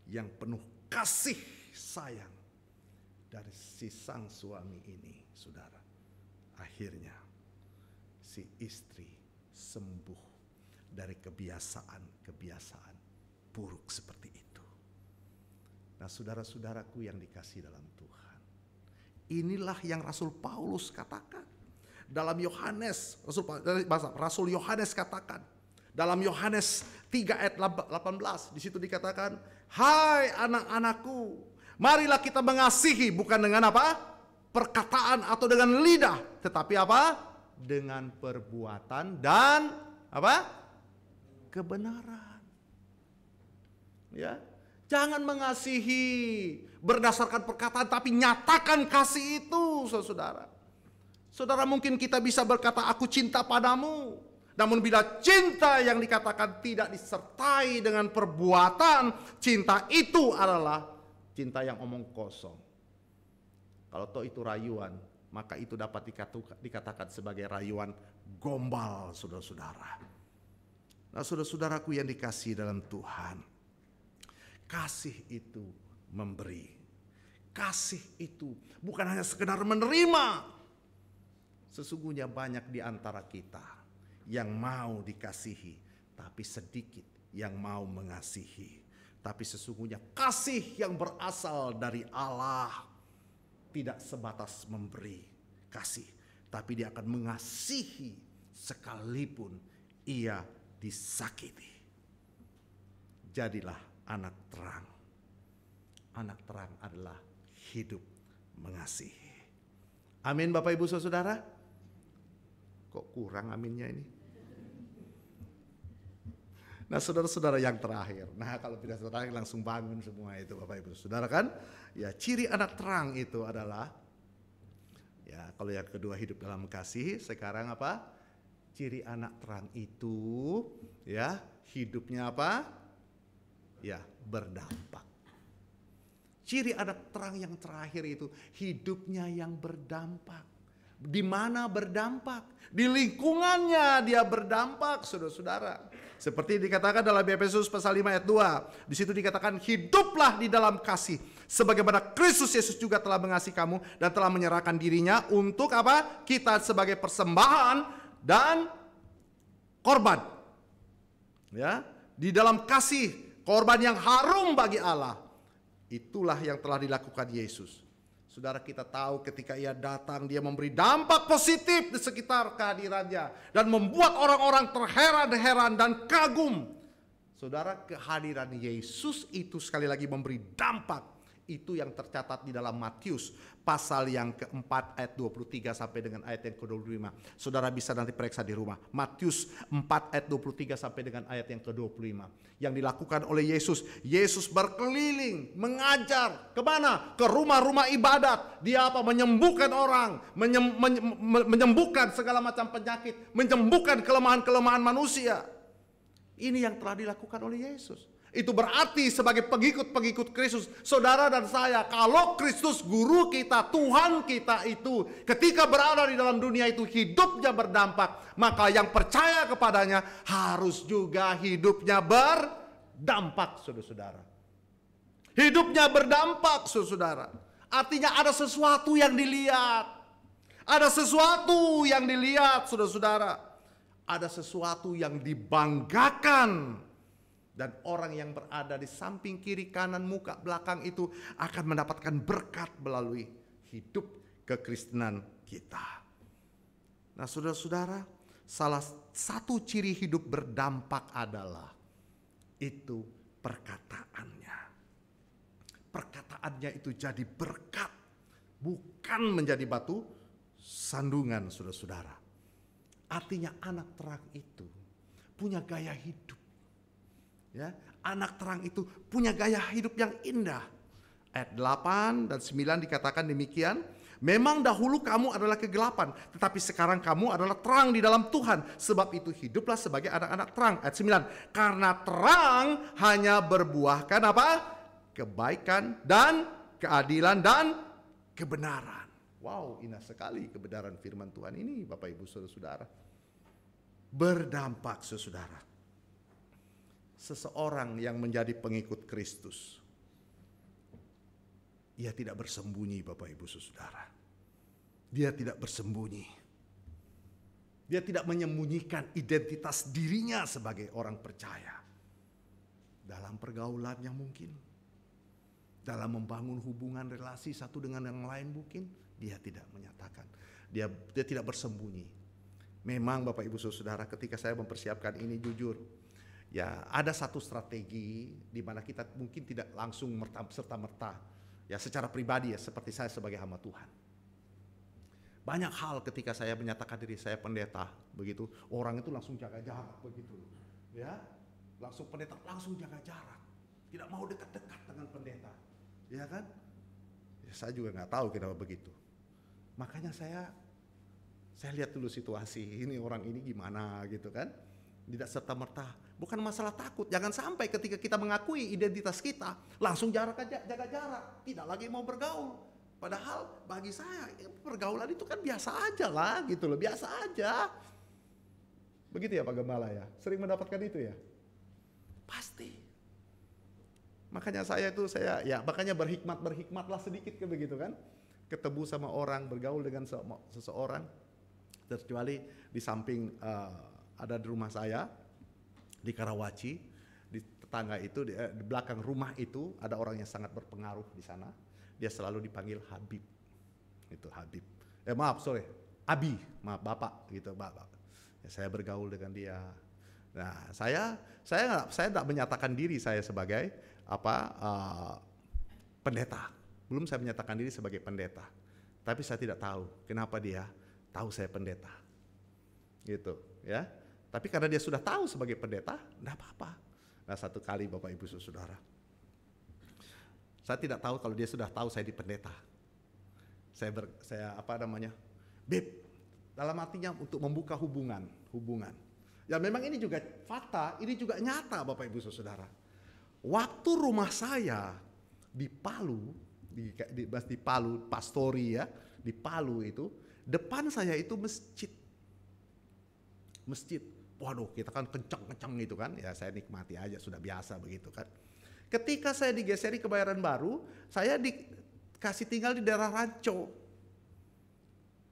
yang penuh kasih sayang dari si sang suami ini, saudara, akhirnya si istri sembuh dari kebiasaan buruk seperti itu. Nah, saudara-saudaraku yang dikasihi dalam Tuhan, inilah yang Rasul Paulus katakan dalam Yohanes, Rasul Yohanes katakan dalam Yohanes 3 ayat 18, di situ dikatakan, hai anak-anakku, marilah kita mengasihi bukan dengan perkataan atau dengan lidah, tetapi dengan perbuatan dan kebenaran. Ya, jangan mengasihi berdasarkan perkataan, tapi nyatakan kasih itu, saudara. Saudara, mungkin kita bisa berkata, aku cinta padamu. Namun bila cinta yang dikatakan tidak disertai dengan perbuatan, cinta itu adalah cinta yang omong kosong. Kalau toh itu rayuan, maka itu dapat dikatakan sebagai rayuan gombal, saudara-saudara. Nah, saudara-saudaraku yang dikasihi dalam Tuhan, kasih itu memberi. Kasih itu bukan hanya sekedar menerima. Sesungguhnya banyak di antara kita yang mau dikasihi, tapi sedikit yang mau mengasihi. Tapi sesungguhnya kasih yang berasal dari Allah tidak sebatas memberi kasih, tapi dia akan mengasihi sekalipun ia disakiti. Jadilah anak terang. Anak terang adalah hidup mengasihi. Amin, Bapak Ibu Saudara. Kok kurang aminnya ini? Nah, saudara-saudara yang terakhir. Nah, kalau tidak terakhir langsung bangun semua itu Bapak Ibu Saudara kan? Ya, ciri anak terang itu adalah, ya kalau yang kedua hidup dalam kasih, sekarang apa? Ciri anak terang itu ya hidupnya apa? Ya, berdampak. Ciri anak terang yang terakhir itu hidupnya yang berdampak. Di mana berdampak? Di lingkungannya dia berdampak, saudara-saudara. Seperti dikatakan dalam Efesus pasal 5 ayat 2. Di situ dikatakan hiduplah di dalam kasih. Sebagaimana Kristus Yesus juga telah mengasihi kamu dan telah menyerahkan dirinya untuk apa? Kita sebagai persembahan dan korban. Ya, di dalam kasih, korban yang harum bagi Allah. Itulah yang telah dilakukan Yesus. Saudara, kita tahu ketika ia datang, dia memberi dampak positif di sekitar kehadirannya dan membuat orang-orang terheran-heran dan kagum. Saudara, kehadiran Yesus itu sekali lagi memberi dampak. Itu yang tercatat di dalam Matius pasal yang keempat ayat 23 sampai dengan ayat yang ke-25. Saudara bisa nanti periksa di rumah. Matius 4 ayat 23 sampai dengan ayat yang ke-25. Yang dilakukan oleh Yesus. Yesus berkeliling, mengajar kemana? Ke rumah-rumah ibadat. Dia apa? Menyembuhkan orang, menyembuhkan segala macam penyakit, menyembuhkan kelemahan-kelemahan manusia. Ini yang telah dilakukan oleh Yesus. Itu berarti sebagai pengikut-pengikut Kristus, saudara dan saya, kalau Kristus guru kita, Tuhan kita itu ketika berada di dalam dunia itu hidupnya berdampak, maka yang percaya kepadanya harus juga hidupnya berdampak, saudara-saudara. Hidupnya berdampak, saudara-saudara. Artinya ada sesuatu yang dilihat. Ada sesuatu yang dilihat, saudara-saudara. Ada sesuatu yang dibanggakan. Dan orang yang berada di samping kiri kanan muka belakang itu akan mendapatkan berkat melalui hidup kekristenan kita. Nah, saudara-saudara, salah satu ciri hidup berdampak adalah itu perkataannya. Perkataannya itu jadi berkat, bukan menjadi batu sandungan, saudara-saudara. Artinya anak terang itu punya gaya hidup. Ya, anak terang itu punya gaya hidup yang indah. Ayat 8 dan 9 dikatakan demikian. Memang dahulu kamu adalah kegelapan, tetapi sekarang kamu adalah terang di dalam Tuhan. Sebab itu hiduplah sebagai anak-anak terang. Ayat 9. Karena terang hanya berbuahkan apa? Kebaikan dan keadilan dan kebenaran. Wow, indah sekali kebenaran firman Tuhan ini, Bapak Ibu Saudara-saudara. Berdampak, saudara. Seseorang yang menjadi pengikut Kristus, ia tidak bersembunyi, Bapak Ibu Saudara. Dia tidak bersembunyi. Dia tidak menyembunyikan identitas dirinya sebagai orang percaya. Dalam pergaulannya mungkin, dalam membangun hubungan relasi satu dengan yang lain mungkin, dia tidak menyatakan. Dia tidak bersembunyi. Memang Bapak Ibu Saudara, ketika saya mempersiapkan ini jujur, ya ada satu strategi di mana kita mungkin tidak langsung serta-merta, ya secara pribadi ya seperti saya sebagai hamba Tuhan. Banyak hal ketika saya menyatakan diri saya pendeta, begitu orang itu langsung jaga jarak begitu, ya langsung pendeta langsung jaga jarak, tidak mau dekat-dekat dengan pendeta, ya kan? Ya, saya juga nggak tahu kenapa begitu. Makanya saya Saya lihat dulu situasi, ini orang ini gimana gitu kan. Tidak serta-merta, bukan masalah takut. Jangan sampai ketika kita mengakui identitas kita, langsung jaga jarak, tidak lagi mau bergaul. Padahal bagi saya pergaulan itu kan biasa aja lah gitu loh, biasa aja. Begitu ya Pak Gembala ya, sering mendapatkan itu ya? Pasti. Makanya makanya berhikmatlah sedikit kan begitu kan. Ketemu sama orang, bergaul dengan seseorang, terkecuali di samping ada di rumah saya di Karawaci, di tetangga itu di belakang rumah itu ada orang yang sangat berpengaruh di sana. Dia selalu dipanggil Habib. Itu Habib. Abi, maaf Bapak gitu, Bapak. Ya, saya bergaul dengan dia. Nah, saya tidak menyatakan diri saya sebagai pendeta. Belum saya menyatakan diri sebagai pendeta. Tapi saya tidak tahu kenapa dia tahu saya pendeta. Gitu, ya. Tapi karena dia sudah tahu sebagai pendeta, enggak apa-apa. Nah, satu kali Bapak Ibu Saudara, saya tidak tahu kalau dia sudah tahu saya di pendeta. Beb, dalam artinya untuk membuka hubungan. Ya memang ini juga fakta, ini juga nyata Bapak Ibu Saudara. Waktu rumah saya di Palu, di Palu, Pastori ya, di Palu itu, depan saya itu masjid. Waduh, kita kan kencang-kencang gitu kan. Ya saya nikmati aja, sudah biasa begitu kan. Ketika saya digeseri Kebayoran Baru, saya dikasih tinggal di daerah Ranco.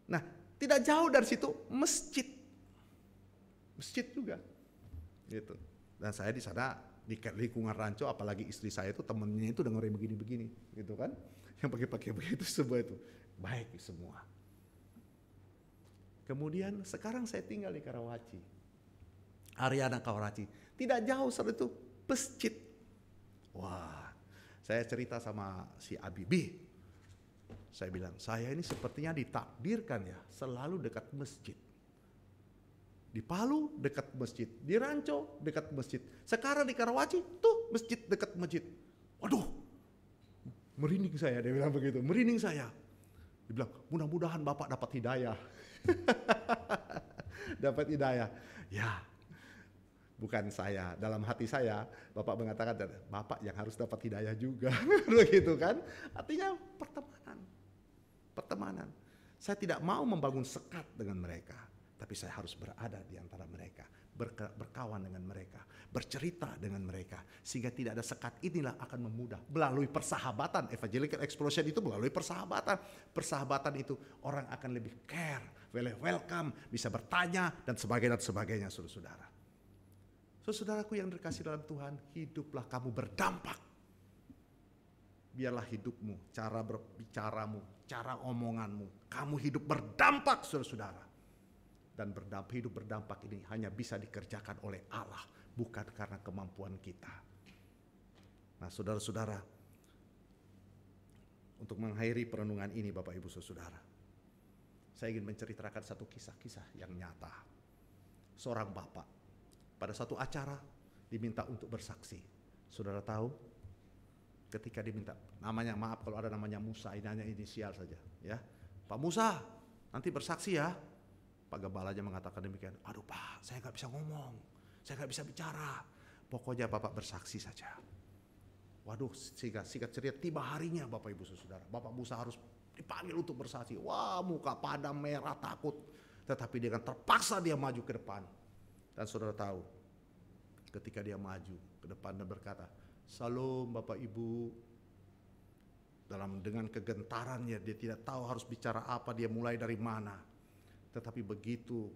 Nah, tidak jauh dari situ masjid juga. Gitu. Dan saya di sana di lingkungan Ranco, apalagi istri saya itu temennya itu dengerin begini-begini gitu kan. Yang pakai begitu semua itu. Baik semua. Kemudian sekarang saya tinggal di Karawaci. Ariana Karawaci. Tidak jauh dari itu masjid. Wah, saya cerita sama si Abibi. Saya bilang, saya ini sepertinya ditakdirkan ya selalu dekat masjid. Di Palu dekat masjid, di Ranco dekat masjid. Sekarang di Karawaci tuh masjid dekat masjid. Waduh, merinding saya, dia bilang begitu, merinding saya. Dia bilang, mudah-mudahan Bapak dapat hidayah. Dapat hidayah. Ya, bukan saya, dalam hati saya Bapak mengatakan Bapak yang harus dapat hidayah juga. Begitu kan, artinya pertemanan. Saya tidak mau membangun sekat dengan mereka, tapi saya harus berada di antara mereka, berkawan dengan mereka, bercerita dengan mereka, sehingga tidak ada sekat. Inilah akan memudah melalui persahabatan. Evangelical Explosion itu melalui persahabatan itu orang akan lebih care, welcome, bisa bertanya dan sebagainya, saudara-saudara. Saudaraku yang terkasih dalam Tuhan, hiduplah kamu berdampak. Biarlah hidupmu, cara berbicaramu, cara omonganmu, kamu hidup berdampak, saudara-saudara. Dan hidup berdampak ini hanya bisa dikerjakan oleh Allah, bukan karena kemampuan kita. Nah, saudara-saudara, untuk mengakhiri perenungan ini, Bapak Ibu Saudara, saya ingin menceritakan satu kisah-kisah yang nyata. Seorang bapak pada satu acara diminta untuk bersaksi. Saudara tahu, ketika diminta namanya, maaf kalau ada namanya Musa, ini hanya inisial saja, ya. Pak Musa, nanti bersaksi ya. Pak Gembalanya mengatakan demikian. Aduh Pak, saya nggak bisa ngomong, saya nggak bisa bicara. Pokoknya Bapak bersaksi saja. Waduh, singkat cerita, tiba harinya Bapak Ibu Saudara, Bapak Musa harus dipanggil untuk bersaksi. Wah, muka padam, merah, takut. Tetapi dengan terpaksa dia maju ke depan. Dan saudara tahu, ketika dia maju ke depan dan berkata, "Salam Bapak Ibu." Dengan kegentarannya, dia tidak tahu harus bicara apa, dia mulai dari mana. Tetapi begitu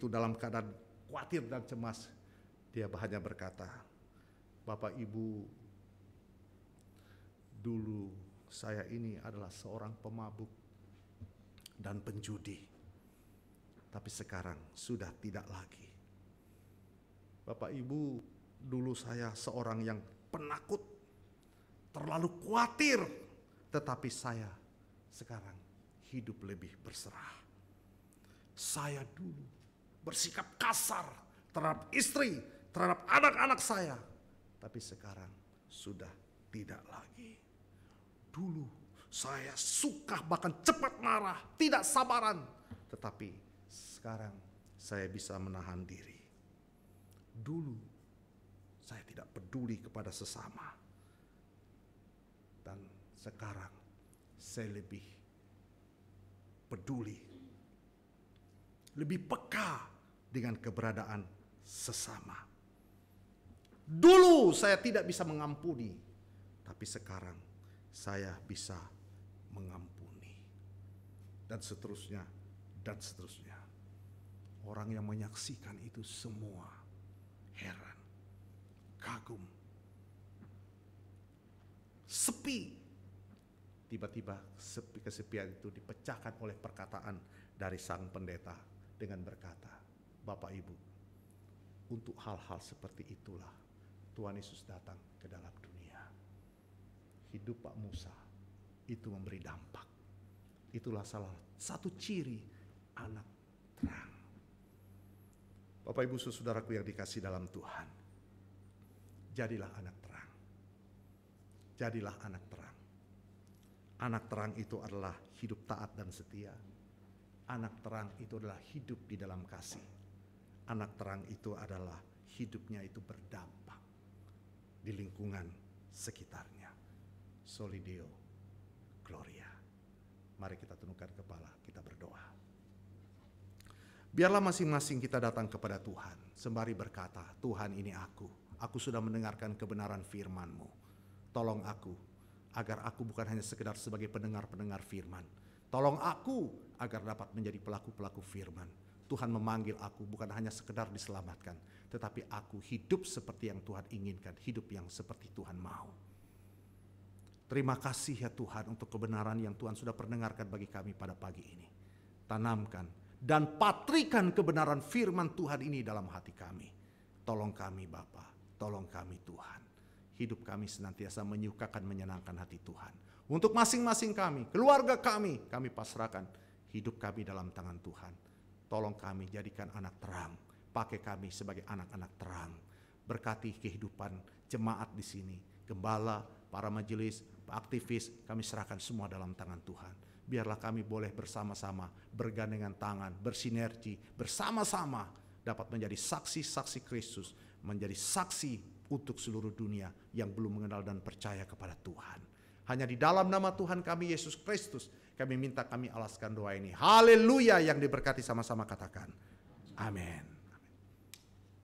dalam keadaan khawatir dan cemas, dia hanya berkata, "Bapak Ibu, dulu saya ini adalah seorang pemabuk dan penjudi. Tapi sekarang sudah tidak lagi. Bapak Ibu, dulu saya seorang yang penakut, terlalu khawatir. Tetapi saya sekarang hidup lebih berserah. Saya dulu bersikap kasar terhadap istri, terhadap anak-anak saya. Tapi sekarang sudah tidak lagi. Dulu Saya suka bahkan cepat marah, tidak sabaran. Tetapi sekarang saya bisa menahan diri. Dulu saya tidak peduli kepada sesama. Dan sekarang saya lebih peduli, lebih peka dengan keberadaan sesama. Dulu saya tidak bisa mengampuni, tapi sekarang saya bisa mengampuni. Dan seterusnya, dan seterusnya. Orang yang menyaksikan itu semua heran, kagum, sepi. Tiba-tiba kesepian itu dipecahkan oleh perkataan dari sang pendeta dengan berkata, Bapak Ibu, untuk hal-hal seperti itulah Tuhan Yesus datang ke dalam dunia. Hidup Pak Musa itu memberi dampak. Itulah salah satu ciri anak terang. Bapak Ibu saudaraku yang dikasih dalam Tuhan, jadilah anak terang. Jadilah anak terang. Anak terang itu adalah hidup taat dan setia. Anak terang itu adalah hidup di dalam kasih. Anak terang itu adalah hidupnya itu berdampak di lingkungan sekitarnya. Soli Deo Gloria. Mari kita tundukkan kepala, kita berdoa. Biarlah masing-masing kita datang kepada Tuhan sembari berkata, Tuhan ini aku sudah mendengarkan kebenaran firman-Mu. Tolong aku, agar aku bukan hanya sekedar sebagai pendengar-pendengar firman. Tolong aku agar dapat menjadi pelaku-pelaku firman. Tuhan memanggil aku bukan hanya sekedar diselamatkan, tetapi aku hidup seperti yang Tuhan inginkan, hidup yang seperti Tuhan mau. Terima kasih ya Tuhan untuk kebenaran yang Tuhan sudah perdengarkan bagi kami pada pagi ini. Tanamkan dan patrikan kebenaran firman Tuhan ini dalam hati kami. Tolong kami Bapa, tolong kami Tuhan. Hidup kami senantiasa menyukakan, menyenangkan hati Tuhan. Untuk masing-masing kami, keluarga kami pasrahkan hidup kami dalam tangan Tuhan. Tolong kami jadikan anak terang. Pakai kami sebagai anak-anak terang. Berkati kehidupan jemaat di sini. Gembala, para majelis, aktivis, kami serahkan semua dalam tangan Tuhan. Biarlah kami boleh bersama-sama, bergandengan tangan, bersinergi, bersama-sama dapat menjadi saksi-saksi Kristus, menjadi saksi untuk seluruh dunia yang belum mengenal dan percaya kepada Tuhan. Hanya di dalam nama Tuhan kami Yesus Kristus, kami minta, kami alaskan doa ini. Haleluya, yang diberkati sama-sama katakan. Amin.